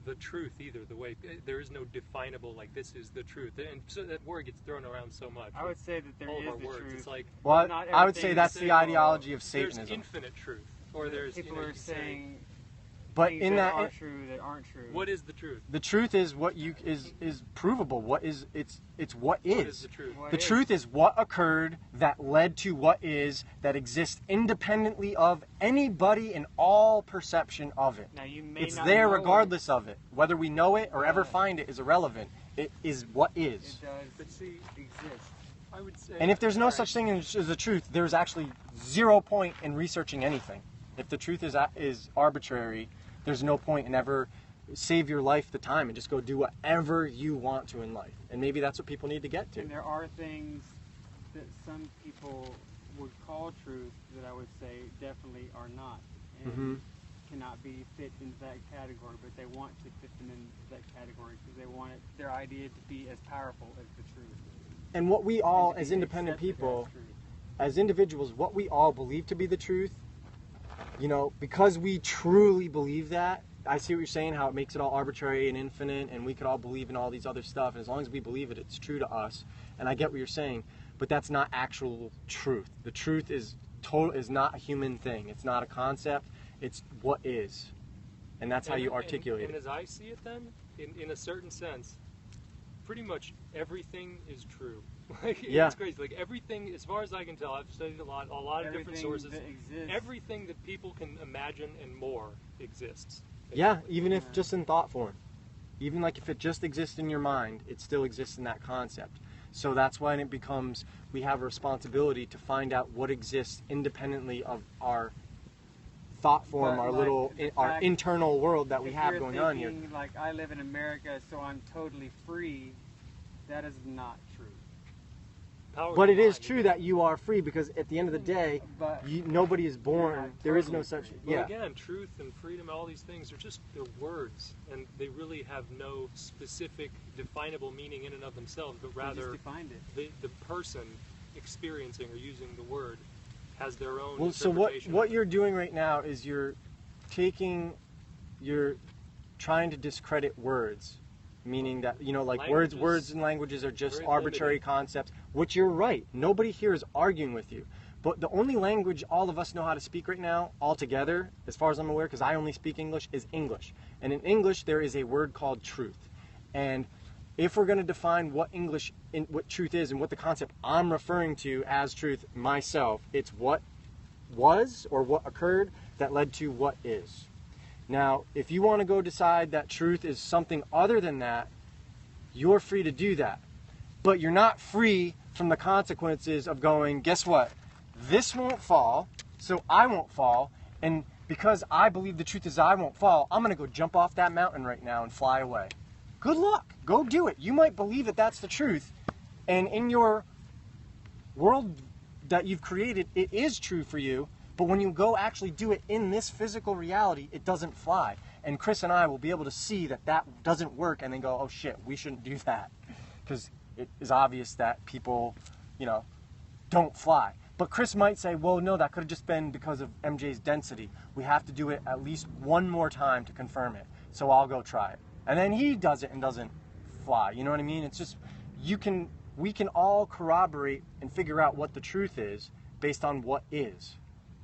the truth either. The way there is no definable, like, this is the truth, and so that word gets thrown around so much. I would say that there all is of our the words. truth. It's like, well, not I would say everything that's is the single. ideology of Satanism. There's infinite truth, or there's people you are saying but things in that that are true that aren't true. what is the truth? the truth is what is provable. What is it's what is. What is the truth? What The is? truth is what occurred that led to what is, that exists independently of anybody and all perception of it. Now you may It's not there know regardless of it. Whether we know it or ever Yeah. find it is irrelevant. It is what It is. does But see, exist. I would say, And if there's no alright, such thing as the truth, there's actually 0 point in researching anything. If the truth is arbitrary, there's no point in ever save your life the time and just go do whatever you want to in life. And maybe that's what people need to get to. And there are things that some people would call truth that I would say definitely are not, and Mhm. cannot be fit into that category, but they want to fit them into that category because they want their idea to be as powerful as the truth. And what we all, And to as be independent accepted people, as truth. as individuals, what we all believe to be the truth, because we truly believe that, I see what you're saying, how it makes it all arbitrary and infinite, and we could all believe in all these other stuff, and as long as we believe it, it's true to us. And I get what you're saying, but that's not actual truth. The truth is not a human thing. It's not a concept. It's what is. And that's how you articulate and it. as I see it then, in a certain sense, pretty much everything is true. Like, Yeah. it's crazy. Like everything, as far as I can tell, I've studied a lot of different Everything sources. that exists. Everything that people can imagine and more exists. Yeah, basically. even if just in thought form. Even like if it just exists in your mind, it still exists in that concept. So that's when it becomes, we have a responsibility to find out what exists independently of our thought form, But, our like, little, the our fact- internal world that we If have you're going on here. thinking, like, I live in America, so I'm totally free, that is not true. Power But to it is mind, true again. that you are free, because at the end of the day, But nobody is born, not there is no totally such, free. Well, yeah. again, truth and freedom, all these things are just they're words, and they really have no specific, definable meaning in and of themselves, but I just rather defined it. the person experiencing or using the word has their own Well, so interpretation. what of it. you're doing right now is you're trying to discredit words, meaning that, you know, like Language words is and languages are just very arbitrary limited. concepts, which you're right. Nobody here is arguing with you. But the only language all of us know how to speak right now, all together, as far as I'm aware, because I only speak English, is English. And in English, there is a word called truth. And if we're going to define what what truth is and what the concept I'm referring to as truth myself, it's what was or what occurred that led to what is. Now, if you want to go decide that truth is something other than that, you're free to do that. But you're not free from the consequences of going, guess what? This won't fall, so I won't fall. And because I believe the truth is I won't fall, I'm going to go jump off that mountain right now and fly away. Good luck. Go do it. You might believe that that's the truth. And in your world that you've created, it is true for you. But when you go actually do it in this physical reality, it doesn't fly. And Chris and I will be able to see that that doesn't work and then go, oh shit, we shouldn't do that. Because it is obvious that people, you know, don't fly. But Chris might say, well, no, that could have just been because of MJ's density. We have to do it at least one more time to confirm it. So I'll go try it. And then he does it and doesn't fly. You know what I mean? It's just, we can all corroborate and figure out what the truth is based on what is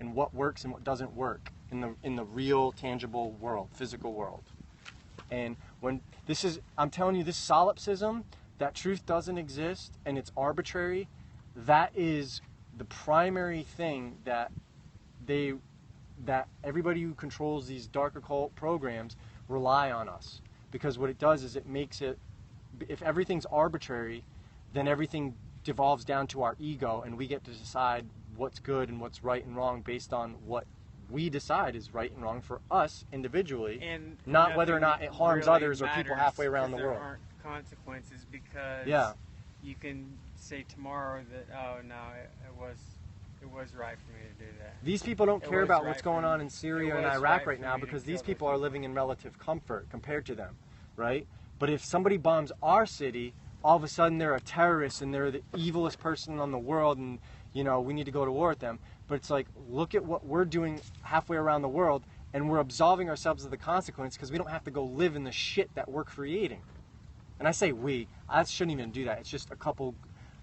and what works and what doesn't work in the real, tangible world, physical world. And when this is, I'm telling you, this solipsism, that truth doesn't exist and it's arbitrary, that is the primary thing that everybody who controls these dark occult programs rely on us. Because what it does is it makes it, if everything's arbitrary, then everything devolves down to our ego and we get to decide what's good and what's right and wrong based on what we decide is right and wrong for us individually, And not whether or not it harms really others or people matters halfway around the because world. There aren't consequences because Yeah. you can say tomorrow that, oh no, it was right for me to do that. These people don't It care was about right what's for going me. on in Syria It and was Iraq right right for now me to because kill these those people are people. living in relative comfort compared to them, right? But if somebody bombs our city, all of a sudden they're a terrorist and they're the evilest person on the world and, you know, we need to go to war with them. But it's like, look at what we're doing halfway around the world and we're absolving ourselves of the consequence because we don't have to go live in the shit that we're creating. And I say we, I shouldn't even do that. It's just a couple,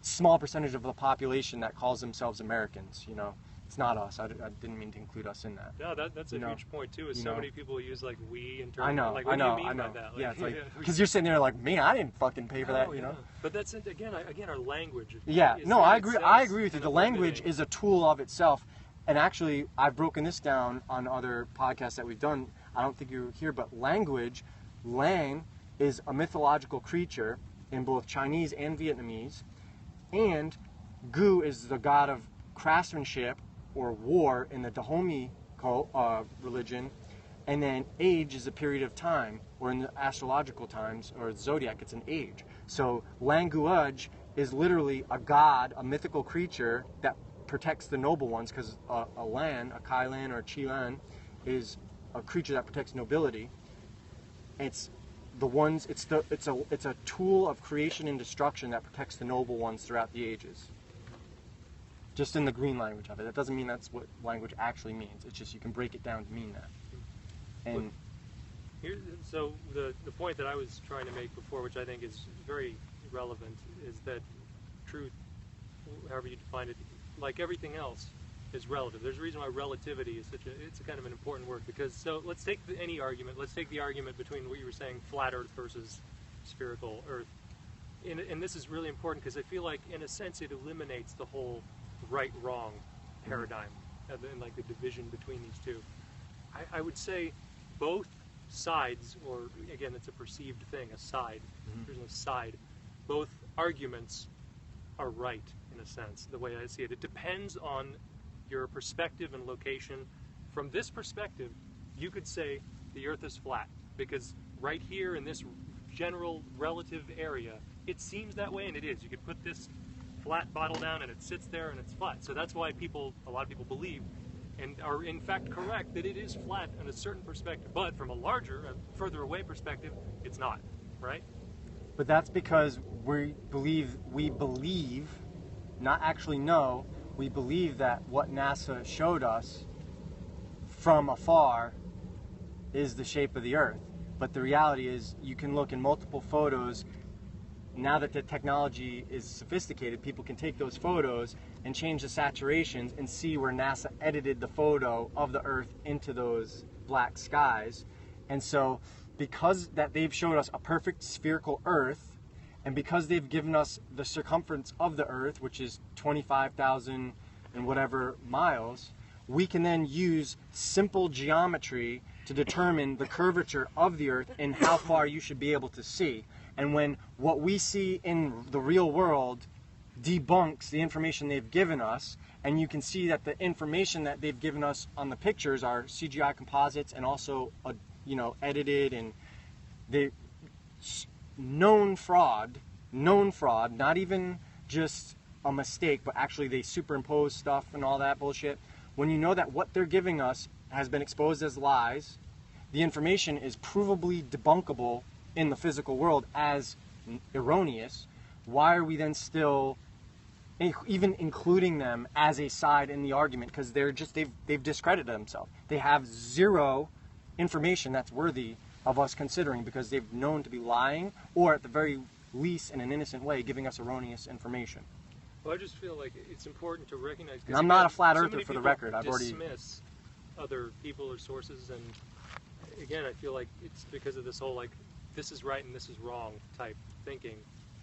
small percentage of the population that calls themselves Americans, you know. It's not us. I didn't mean to include us in that. Yeah, that's a You know, huge point too. Is you so know. many people use like we in terms I know, of like I what know, do you mean I know. by that? Yeah, it's like, yeah, because you're sitting there like, me, I didn't fucking pay for that, oh, you know. yeah. But that's again our language. Yeah, is no, in I agree. I itself agree with you. kind The of language limiting. is a tool of itself, and actually, I've broken this down on other podcasts that we've done. I don't think you were here, but language, Lang, is a mythological creature in both Chinese and Vietnamese, and Gu is the god of craftsmanship or war in the Dahomey cult, religion, and then age is a period of time, or in the astrological times, or zodiac, it's an age. So Language is literally a god, a mythical creature that protects the noble ones, because a Lan, a Kai Lan or a Chi Lan, is a creature that protects nobility. It's the ones. It's a tool of creation and destruction that protects the noble ones throughout the ages. Just in the green language of it. That doesn't mean that's what language actually means. It's just you can break it down to mean that. And Here, so the point that I was trying to make before, which I think is very relevant, is that truth, however you define it, like everything else, is relative. There's a reason why relativity is it's a kind of an important word, because so let's take any argument. Let's take the argument between what you were saying, flat Earth versus spherical Earth. and this is really important because I feel like, in a sense, it eliminates the whole right-wrong paradigm and like the division between these two. I would say both sides, or again, it's a perceived thing, a side. There's no side. Both arguments are right, in a sense, the way I see it. It depends on your perspective and location. From this perspective, you could say the Earth is flat, because right here in this general relative area, it seems that way, and it is. You could put this flat bottle down and it sits there and it's flat. So that's why a lot of people believe and are in fact correct that it is flat in a certain perspective. But from a larger, further away perspective, it's not, right? But that's because we believe, not actually know, we believe that what NASA showed us from afar is the shape of the Earth. But the reality is, you can look in multiple photos. Now that the technology is sophisticated, people can take those photos and change the saturations and see where NASA edited the photo of the Earth into those black skies. And so, because that they've showed us a perfect spherical Earth, and because they've given us the circumference of the Earth, which is 25,000 and whatever miles, we can then use simple geometry to determine the curvature of the Earth and how far you should be able to see. And when what we see in the real world debunks the information they've given us, and you can see that the information that they've given us on the pictures are CGI composites and also edited, and they known fraud, not even just a mistake, but actually they superimpose stuff and all that bullshit. When you know that what they're giving us has been exposed as lies, the information is provably debunkable in the physical world as erroneous, why are we then still even including them as a side in the argument? Because they've discredited themselves. They have zero information that's worthy of us considering, because they've known to be lying, or at the very least in an innocent way giving us erroneous information. Well, I just feel like it's important to recognize. And I'm not a flat earther, for the record. I've already dismiss other people or sources, and again, I feel like it's because of this whole like this is right and this is wrong type thinking.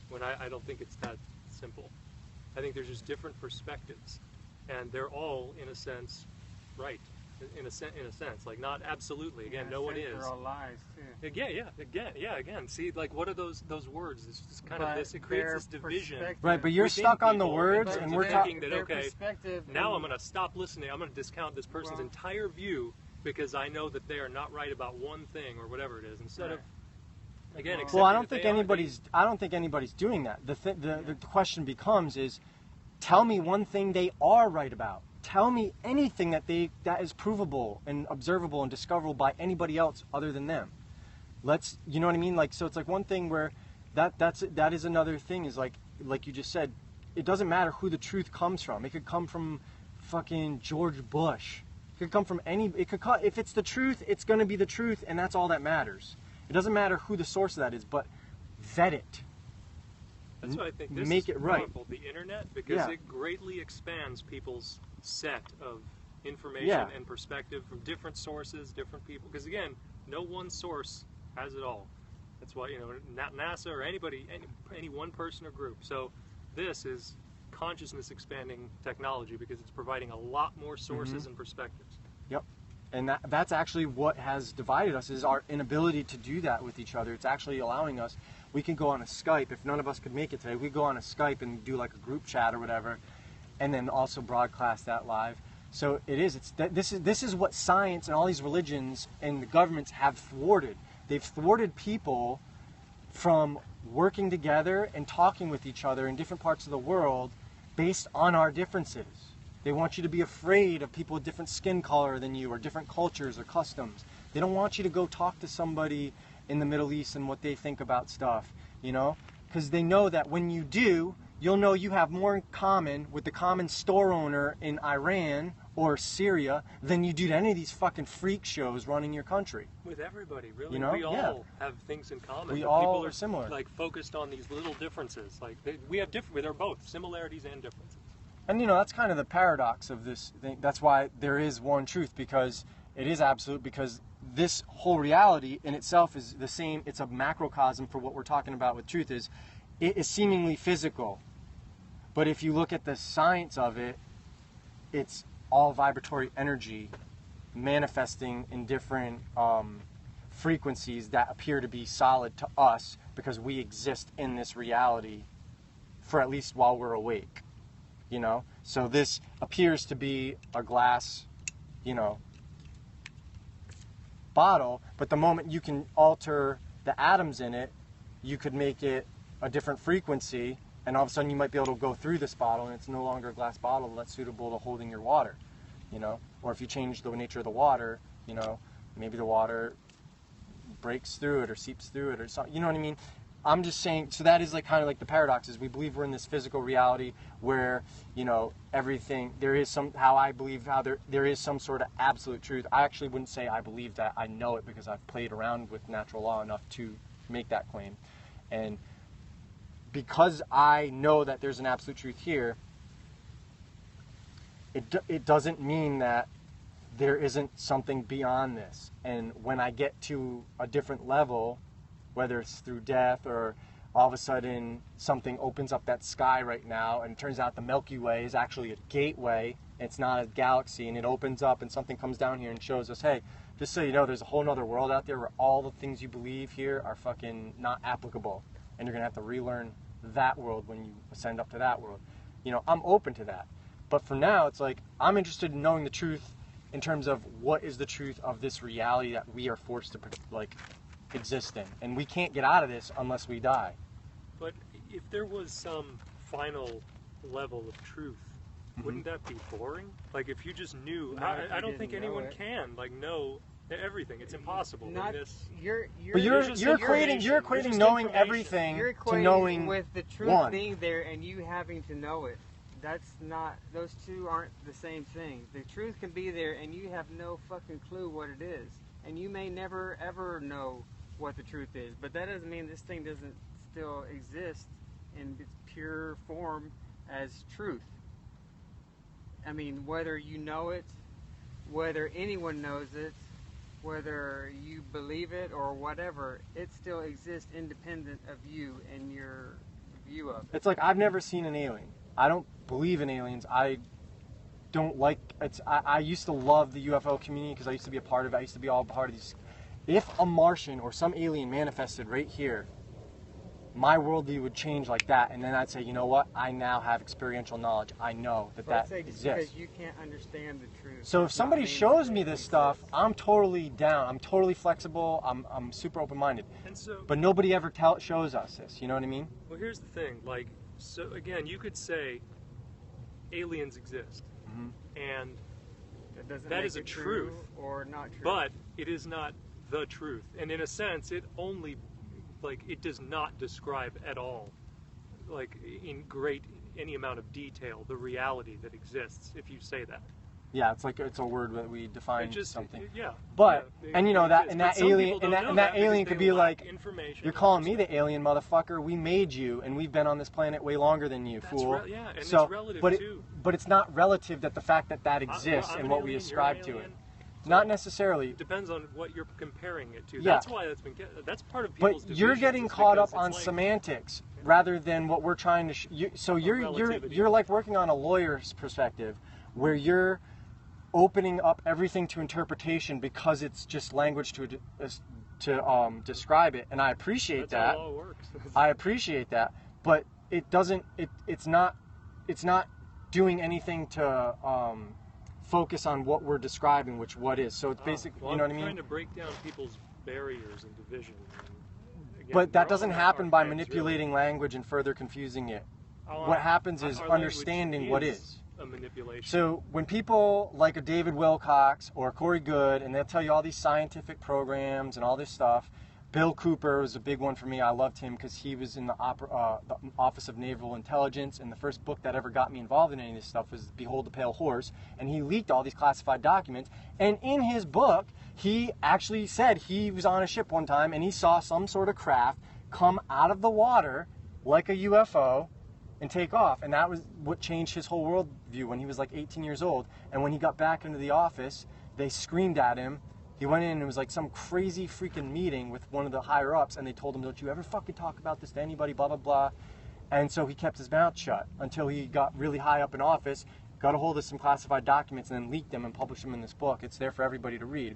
When I don't think it's that simple. I think there's just different perspectives, and they're all in a sense right. In a sense, like not absolutely. Again, no one is. They're all lies too. Again. See, like what are those words? It's just kind of this. It creates this division. Right, but you're stuck on the words, and we're thinking that okay, perspective. now I'm going to stop listening. I'm going to discount this person's entire view because I know that they are not right about one thing or whatever it is. Instead of again, well, I don't think anybody's doing that. The question becomes is, tell me one thing they are right about. Tell me anything that is provable and observable and discoverable by anybody else other than them. You know what I mean? Like, so it's like one thing where that is another thing, is like you just said, it doesn't matter who the truth comes from. It could come from fucking George Bush. It could come from if it's the truth, it's going to be the truth, and that's all that matters. It doesn't matter who the source of that is, but vet it. That's why I think this Make is it right. powerful, the internet, because it greatly expands people's set of information and perspective from different sources, different people. Because again, no one source has it all. That's why, not NASA or anybody, any one person or group. So this is consciousness expanding technology because it's providing a lot more sources and perspectives. Yep. And that's actually what has divided us, is our inability to do that with each other. It's actually allowing us, we can go on a Skype, if none of us could make it today, we go on a Skype and do like a group chat or whatever, and then also broadcast that live. So this is what science and all these religions and the governments have thwarted. They've thwarted people from working together and talking with each other in different parts of the world based on our differences. They want you to be afraid of people with different skin color than you, or different cultures or customs. They don't want you to go talk to somebody in the Middle East and what they think about stuff, because they know that when you do, you'll know you have more in common with the common store owner in Iran or Syria than you do to any of these fucking freak shows running your country. With everybody, really. We all have things in common. We but all people are similar. Like focused on these little differences. Like we have different. They're both similarities and differences. And that's kind of the paradox of this thing. That's why there is one truth, because it is absolute, because this whole reality in itself is the same. It's a macrocosm for what we're talking about with truth. Is it is seemingly physical. But if you look at the science of it, it's all vibratory energy manifesting in different frequencies that appear to be solid to us because we exist in this reality for at least while we're awake, you know? So this appears to be a glass, you know, bottle, but the moment you can alter the atoms in it, you could make it a different frequency, and all of a sudden you might be able to go through this bottle and it's no longer a glass bottle that's suitable to holding your water, you know? Or if you change the nature of the water, you know, maybe the water breaks through it or seeps through it or something, you know what I mean? I'm just saying, so that is like kind of like the paradox is we believe we're in this physical reality where, you know, everything, there is some, how I believe how there is some sort of absolute truth. I actually wouldn't say I believe that. I know it because I've played around with natural law enough to make that claim. And because I know that there's an absolute truth here, it doesn't mean that there isn't something beyond this. And when I get to a different level, whether it's through death or all of a sudden something opens up that sky right now and it turns out the Milky Way is actually a gateway, it's not a galaxy, and it opens up and something comes down here and shows us, hey, just so you know, there's a whole nother world out there where all the things you believe here are fucking not applicable, and you're gonna have to relearn that world when you ascend up to that world. You know, I'm open to that. But for now, it's like, I'm interested in knowing the truth in terms of what is the truth of this reality that we are forced to, like, exist in. And we can't get out of this unless we die. But if there was some final level of truth, wouldn't that be boring? Like if you just knew, I don't think anyone can like know everything. It's impossible. Not, in this, you're equating knowing everything you're to equating knowing with the truth one. being there and you having to know it. That's not, those two aren't the same thing. The truth can be there and you have no fucking clue what it is. And you may never ever know what the truth is. But that doesn't mean this thing doesn't still exist in its pure form as truth. I mean, whether you know it, whether anyone knows it, whether you believe it or whatever, it still exists independent of you and your view of it. It's like, I've never seen an alien. I don't believe in aliens. I don't like, I used to love the UFO community because I used to be a part of it. I used to be all part of these. If a Martian or some alien manifested right here, my worldview would change like that, and then I'd say, you know what? I now have experiential knowledge. I know that that exists. Because you can't understand the truth. So if somebody shows me this stuff, I'm totally down. I'm totally flexible. I'm super open-minded. and so, But nobody ever shows us this. You know what I mean? well, here's the thing. Like, so again, you could say aliens exist, and doesn't that make is a it true truth, or not true. but it is not the truth. And in a sense, it only, like, it does not describe at all, like, in any amount of detail, the reality that exists, if you say that. Yeah, it's like it's a word that we define It just, something. yeah. But yeah, and you know it that exists. and But that some alien people and don't that, know and that because alien they could be lack like, information. you're calling me the alien, motherfucker. We made you, and we've been on this planet way longer than you, That's fool. yeah, and So, it's relative but too. but it's not relative that the fact that that exists I'm and an what we alien, ascribe you're to an it. alien. Not necessarily. It depends on what you're comparing it to. Yeah. That's why that's part of people's But you're divisions, getting is caught because up on it's like, semantics rather than what we're trying to. So relativity. you're like working on a lawyer's perspective, where you're opening up everything to interpretation because it's just language to describe it, and I appreciate That's that. how law works. I appreciate that, but it doesn't. It's not doing anything to focus on what we're describing, which what is. So it's basically, well, you know what I I'm mean? trying to break down people's barriers and divisions. And again, But they're that all doesn't in happen our by heads, manipulating language and further confusing it. really. What happens is Our language understanding what is. a manipulation. So when people like a David Wilcox or Corey Good, and they'll tell you all these scientific programs and all this stuff, Bill Cooper was a big one for me. I loved him because he was in the Office of Naval Intelligence, and the first book that ever got me involved in any of this stuff was Behold the Pale Horse, and he leaked all these classified documents. And in his book, he actually said he was on a ship one time and he saw some sort of craft come out of the water like a UFO and take off. And that was what changed his whole worldview when he was like 18 years old. And when he got back into the office, they screamed at him. He went in and it was like some crazy freaking meeting with one of the higher ups, and they told him, don't you ever fucking talk about this to anybody, blah, blah, blah. And so he kept his mouth shut until he got really high up in office, got a hold of some classified documents, and then leaked them and published them in this book. It's there for everybody to read.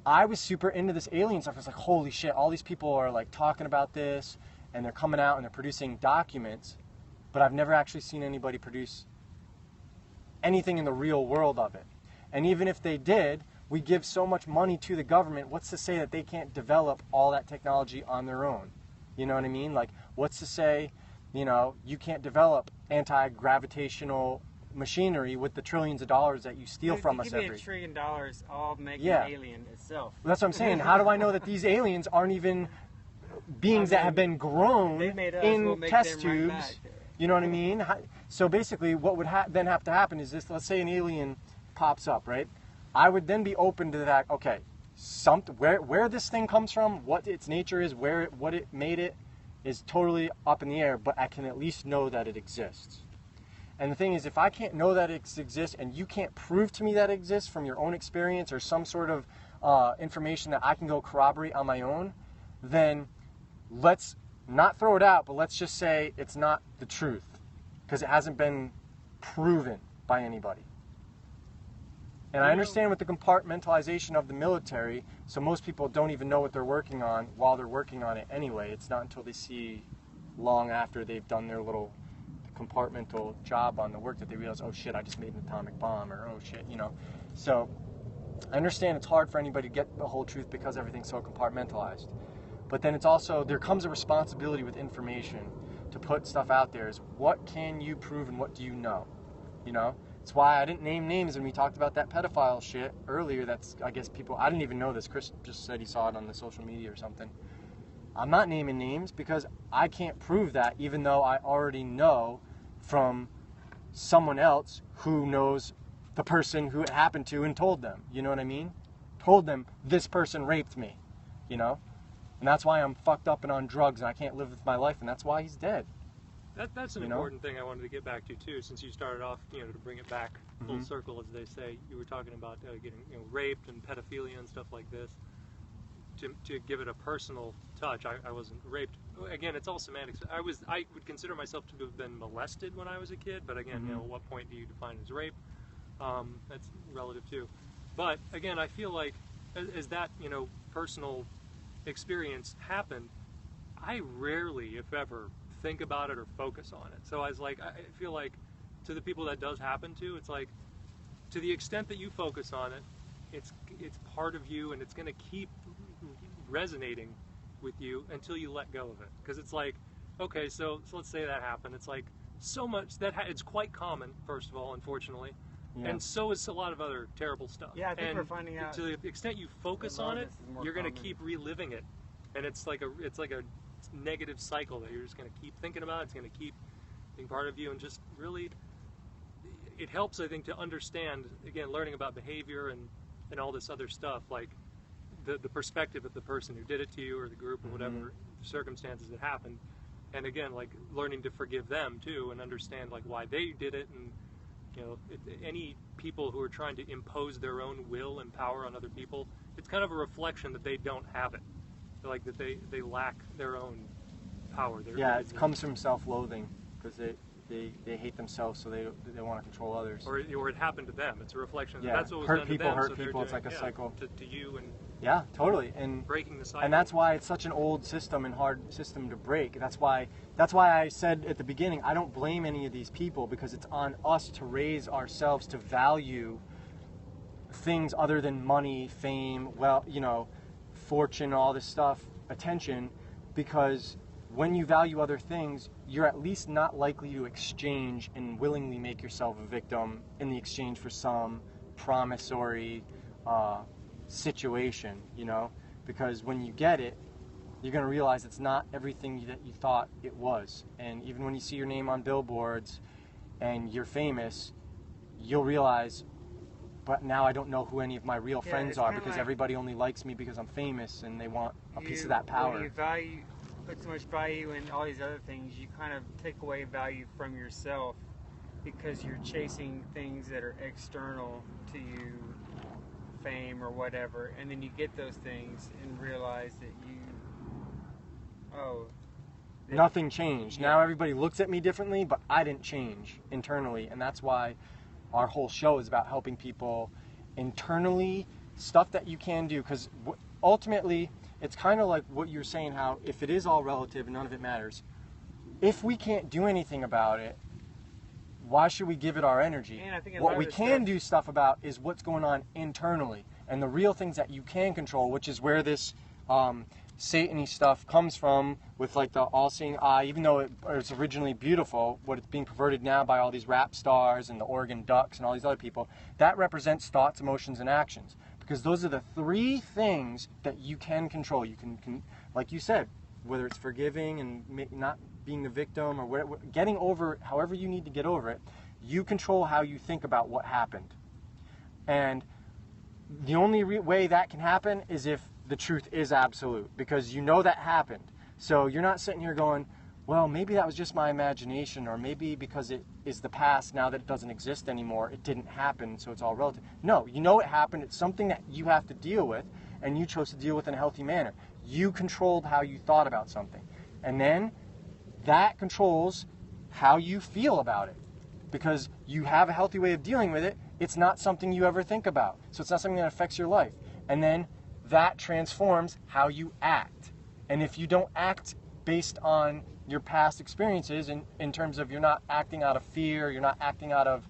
I was super into this alien stuff. I was like, holy shit, all these people are like talking about this, and they're coming out and they're producing documents, but I've never actually seen anybody produce anything in the real world of it. And even if they did, we give so much money to the government, what's to say that they can't develop all that technology on their own? You know what I mean? Like, what's to say, you know, you can't develop anti-gravitational machinery with the trillions of dollars that you steal from us every. every. $1 trillion all making Yeah. an alien itself. Well, that's what I'm saying. How do I know that these aliens aren't even beings that have been grown They made us, in we'll make test them right tubes? back. You know what I mean? So basically, what would then have to happen is this: let's say an alien pops up, right? I would then be open to that. Okay, where this thing comes from, what its nature is, what it made it, is totally up in the air. But I can at least know that it exists. And the thing is, if I can't know that it exists, and you can't prove to me that it exists from your own experience or some sort of information that I can go corroborate on my own, then let's not throw it out, but let's just say it's not the truth, because it hasn't been proven by anybody. And I understand with the compartmentalization of the military, so most people don't even know what they're working on while they're working on it anyway. It's not until they see long after they've done their little compartmental job on the work that they realize, oh shit, I just made an atomic bomb, or oh shit, you know. So I understand it's hard for anybody to get the whole truth because everything's so compartmentalized. But then it's also, there comes a responsibility with information to put stuff out there. Is what can you prove and what do you know? You know? It's why I didn't name names when we talked about that pedophile shit earlier. That's, I guess people, I didn't even know this. Chris just said he saw it on the social media or something. I'm not naming names because I can't prove that, even though I already know from someone else who knows the person who it happened to and told them. You know what I mean? Told them, this person raped me, you know? And that's why I'm fucked up and on drugs and I can't live with my life, and that's why he's dead. That's an important thing I wanted to get back to too, since you started off, you know, to bring it back full circle, as they say. You were talking about getting, you know, raped and pedophilia and stuff like this. To give it a personal touch, I wasn't raped. Again, it's all semantics. I would consider myself to have been molested when I was a kid, but again, you know, what point do you define as rape? That's relative too. But again, I feel like as that, you know, personal experience happened, I rarely, if ever, think about it or focus on it. So I feel like to the people that does happen to, it's like, to the extent that you focus on it, it's part of you, and it's going to keep resonating with you until you let go of it. Because it's like, okay, so let's say that happened. It's like so much that it's quite common, first of all, unfortunately, and so is a lot of other terrible stuff. Yeah, I think and we're finding out to the extent you focus on it, you're going to keep reliving it, and it's like a negative cycle that you're just going to keep thinking about. It's going to keep being part of you, and just really, it helps, I think, to understand, again, learning about behavior and all this other stuff, like the perspective of the person who did it to you, or the group, or whatever circumstances that happened. And again, like learning to forgive them too, and understand like why they did it. And you know, any people who are trying to impose their own will and power on other people, it's kind of a reflection that they don't have it. Like that they lack their own power. It comes from self-loathing, because they hate themselves, so they want to control others. Or it happened to them. It's a reflection. Yeah, That's what was hurt done people, to them, hurt so they're people. It's doing, like a cycle. To you, and yeah, totally. And breaking the cycle. And that's why it's such an old system and hard system to break. That's why I said at the beginning, I don't blame any of these people, because it's on us to raise ourselves to value things other than money, fame, well, you know, fortune, all this stuff, attention, because when you value other things, you're at least not likely to exchange and willingly make yourself a victim in the exchange for some promissory situation, you know, because when you get it, you're going to realize it's not everything that you thought it was. And even when you see your name on billboards and you're famous, you'll realize, but now I don't know who any of my real friends are, because everybody only likes me because I'm famous, and they want a piece of that power. When you put so much value in all these other things, you kind of take away value from yourself, because you're chasing things that are external to you, fame or whatever, and then you get those things and realize that nothing changed. Yeah. Now everybody looks at me differently, but I didn't change internally, and that's why our whole show is about helping people internally, stuff that you can do, because ultimately it's kind of like what you're saying, how if it is all relative and none of it matters, if we can't do anything about it, why should we give it our energy? And I think a lot What of we this can stuff- do stuff about is what's going on internally, and the real things that you can control, which is where this Satan-y stuff comes from, with like the all-seeing eye. Even though it was originally beautiful, what it's being perverted now by all these rap stars and the Oregon Ducks and all these other people, that represents thoughts, emotions, and actions, because those are the three things that you can control. You can like you said, whether it's forgiving and not being the victim, or whatever, getting over it, however you need to get over it, you control how you think about what happened. And the only way that can happen is if the truth is absolute, because you know that happened. So you're not sitting here going, well, maybe that was just my imagination, or maybe because it is the past, now that it doesn't exist anymore, it didn't happen, so it's all relative. No, you know it happened. It's something that you have to deal with, and you chose to deal with in a healthy manner. You controlled how you thought about something. And then that controls how you feel about it, because you have a healthy way of dealing with it. It's not something you ever think about, so it's not something that affects your life. And then that transforms how you act. And if you don't act based on your past experiences, in terms of you're not acting out of fear, you're not acting out of,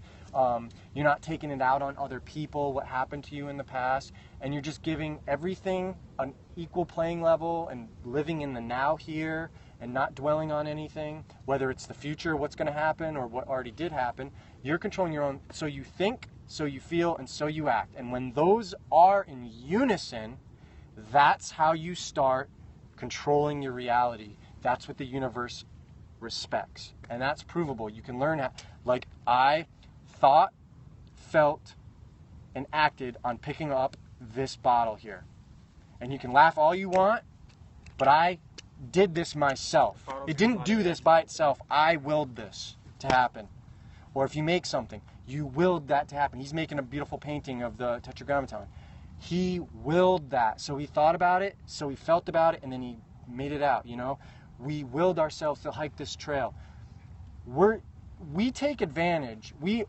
you're not taking it out on other people, what happened to you in the past, and you're just giving everything an equal playing level and living in the now here and not dwelling on anything, whether it's the future, what's going to happen, or what already did happen, you're controlling your own. So you think, so you feel, and so you act. And when those are in unison, that's how you start controlling your reality. That's what the universe respects. And that's provable. You can learn how, like I thought, felt, and acted on picking up this bottle here. And you can laugh all you want, but I did this myself. It didn't do this by itself. I willed this to happen. Or if you make something, you willed that to happen. He's making a beautiful painting of the Tetragrammaton. He willed that. So he thought about it, so he felt about it, and then he made it out, you know? We willed ourselves to hike this trail. We take advantage, we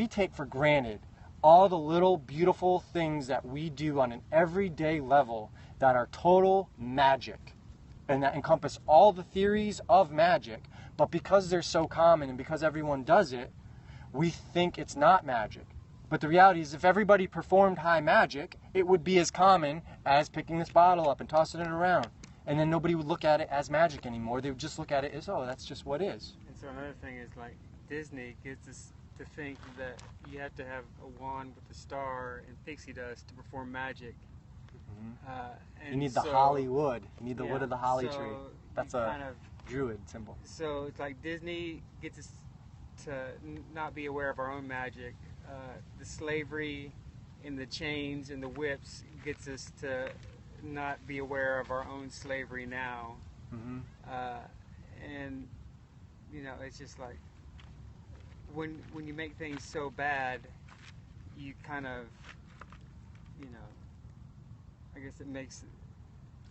take for granted all the little beautiful things that we do on an everyday level that are total magic, and that encompass all the theories of magic. But because they're so common and because everyone does it, we think it's not magic. But the reality is, if everybody performed high magic, it would be as common as picking this bottle up and tossing it around. And then nobody would look at it as magic anymore. They would just look at it as, oh, that's just what is. And so another thing is, like, Disney gets us to think that you have to have a wand with a star and pixie dust to perform magic. Mm-hmm. You need the holly wood. You need the wood of the holly tree. That's a kind of druid symbol. So it's like Disney gets us to not be aware of our own magic. The slavery and the chains and the whips gets us to not be aware of our own slavery now. Mm-hmm. And you know, it's just like when you make things so bad, you kind of, you know, I guess it makes.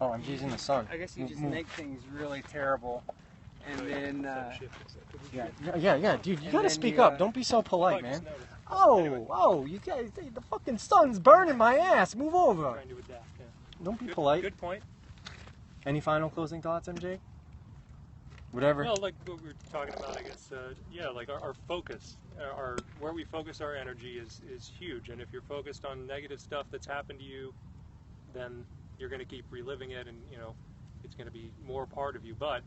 Oh, I'm using the sun. I guess you just make things really terrible, and then. Yeah, dude, you gotta speak up. Don't be so polite, man. Anyway. Oh, you guys, the fucking sun's burning my ass. Move over. Trying to adapt, yeah. Don't be polite. Good point. Any final closing thoughts, MJ? Whatever. Well, like what we were talking about, I guess, like our focus, where we focus our energy is huge. And if you're focused on negative stuff that's happened to you, then you're going to keep reliving it, and you know it's going to be more part of you. But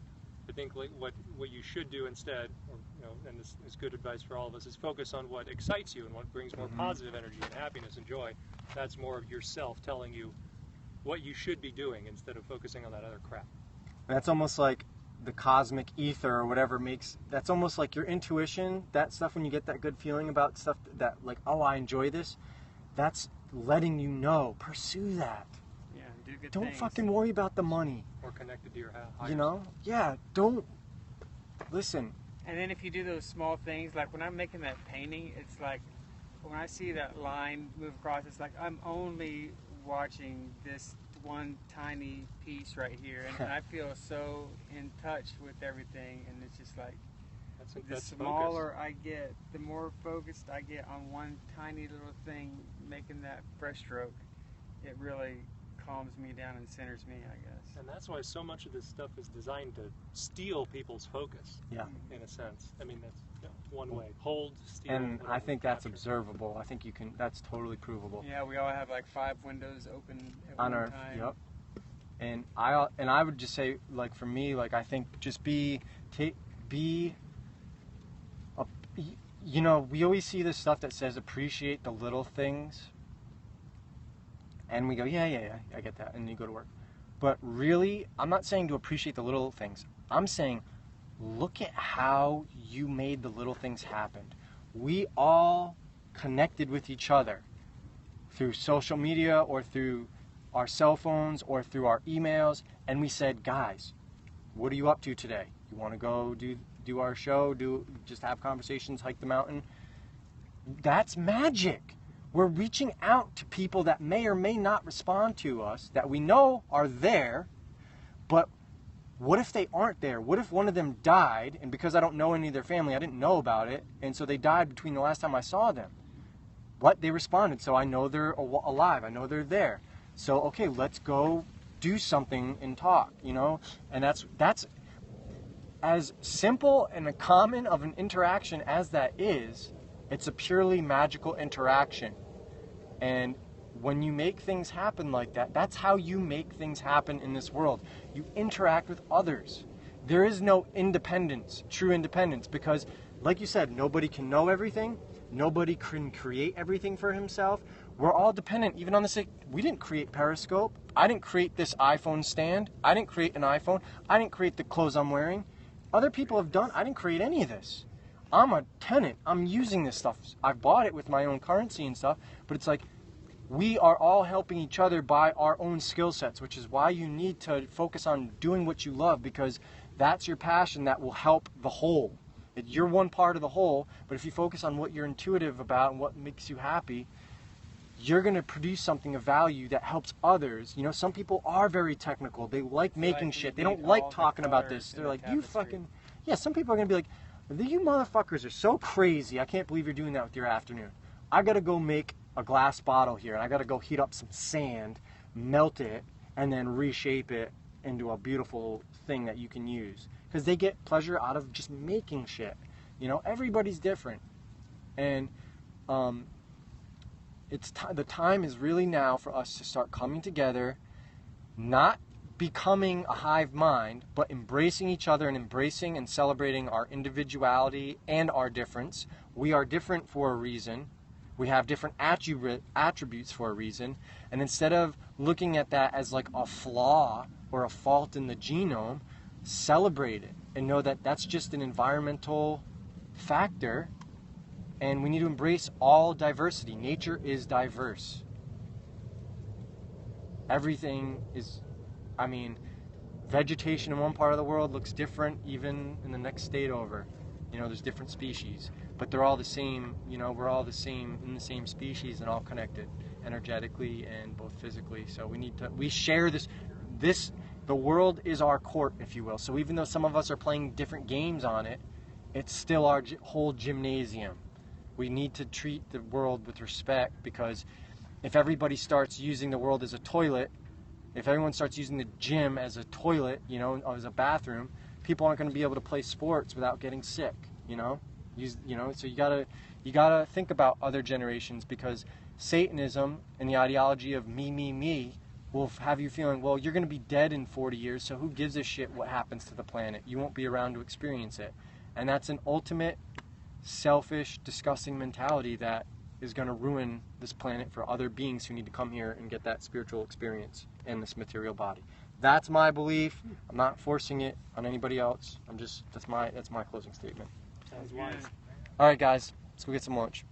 I think like what you should do instead, or, you know, and this is good advice for all of us, is focus on what excites you and what brings more positive energy and happiness and joy. That's more of yourself telling you what you should be doing instead of focusing on that other crap. That's almost like the cosmic ether or whatever that's almost like your intuition, that stuff when you get that good feeling about stuff that like, oh, I enjoy this, that's letting you know, pursue that. Yeah, do good Don't things. fucking worry about the money. Or connected to your higher You know? Yeah, don't. Listen. And then if you do those small things, like when I'm making that painting, it's like, when I see that line move across, it's like I'm only watching this one tiny piece right here, and I feel so in touch with everything, and it's just like the that's smaller I get, the more focused I get on one tiny little thing making that brush stroke. It really calms me down and centers me, I guess. And that's why so much of this stuff is designed to steal people's focus. Yeah. In a sense. I mean, that's one way. Hold, steal. And I whatever, think that's capture. observable. I think you can. That's totally provable. Yeah, we all have like 5 windows open at On one our time. yep. And I would just say, like, for me, like, I think just be you know, we always see this stuff that says appreciate the little things, and we go, yeah, I get that, and then you go to work. But really, I'm not saying to appreciate the little things. I'm saying look at how you made the little things happen. We all connected with each other through social media or through our cell phones or through our emails, and we said, guys, what are you up to today? You want to go do our show, just have conversations, hike the mountain? That's magic. We're reaching out to people that may or may not respond to us, that we know are there, but what if they aren't there? What if one of them died, and because I don't know any of their family, I didn't know about it, and so they died between the last time I saw them? What? They responded, so I know they're alive. I know they're there. So, okay, let's go do something and talk, you know? And that's as simple and a common of an interaction as that is, it's a purely magical interaction. And when you make things happen like that, that's how you make things happen in this world. You interact with others. There is no independence, true independence, because, like you said, nobody can know everything. Nobody can create everything for himself. We're all dependent, even on this. We didn't create Periscope. I didn't create this iPhone stand. I didn't create an iPhone. I didn't create the clothes I'm wearing. Other people have done. I didn't create any of this. I'm a tenant. I'm using this stuff. I bought it with my own currency and stuff, but it's like we are all helping each other by our own skill sets, which is why you need to focus on doing what you love, because that's your passion that will help the whole. You're one part of the whole, but if you focus on what you're intuitive about and what makes you happy, you're going to produce something of value that helps others. You know, some people are very technical. They like making shit. They don't like talking about this. They're like, you fucking... Yeah, some people are going to be like, you motherfuckers are so crazy. I can't believe you're doing that with your afternoon. I got to go make a glass bottle here, and I got to go heat up some sand, melt it, and then reshape it into a beautiful thing that you can use. Because they get pleasure out of just making shit. You know, everybody's different. And the time is really now for us to start coming together, not becoming a hive mind, but embracing each other and embracing and celebrating our individuality and our difference. We are different for a reason. We have different attributes for a reason. And instead of looking at that as like a flaw or a fault in the genome, celebrate it and know that that's just an environmental factor, and we need to embrace all diversity. Nature is diverse. Everything is, I mean, vegetation in one part of the world looks different even in the next state over. You know, there's different species, but they're all the same. You know, we're all the same in the same species and all connected energetically and both physically. So we share this, the world is our court, if you will. So even though some of us are playing different games on it, it's still our whole gymnasium. We need to treat the world with respect, because if everybody starts using the world as a toilet, if everyone starts using the gym as a toilet, you know, as a bathroom, people aren't going to be able to play sports without getting sick, you know? So you gotta think about other generations, because Satanism and the ideology of me will have you feeling, well, you're going to be dead in 40 years, so who gives a shit what happens to the planet? You won't be around to experience it. And that's an ultimate selfish, disgusting mentality that is going to ruin this planet for other beings who need to come here and get that spiritual experience in this material body. That's my belief. I'm not forcing it on anybody else. That's my closing statement. Sounds wise. All right, guys, let's go get some lunch.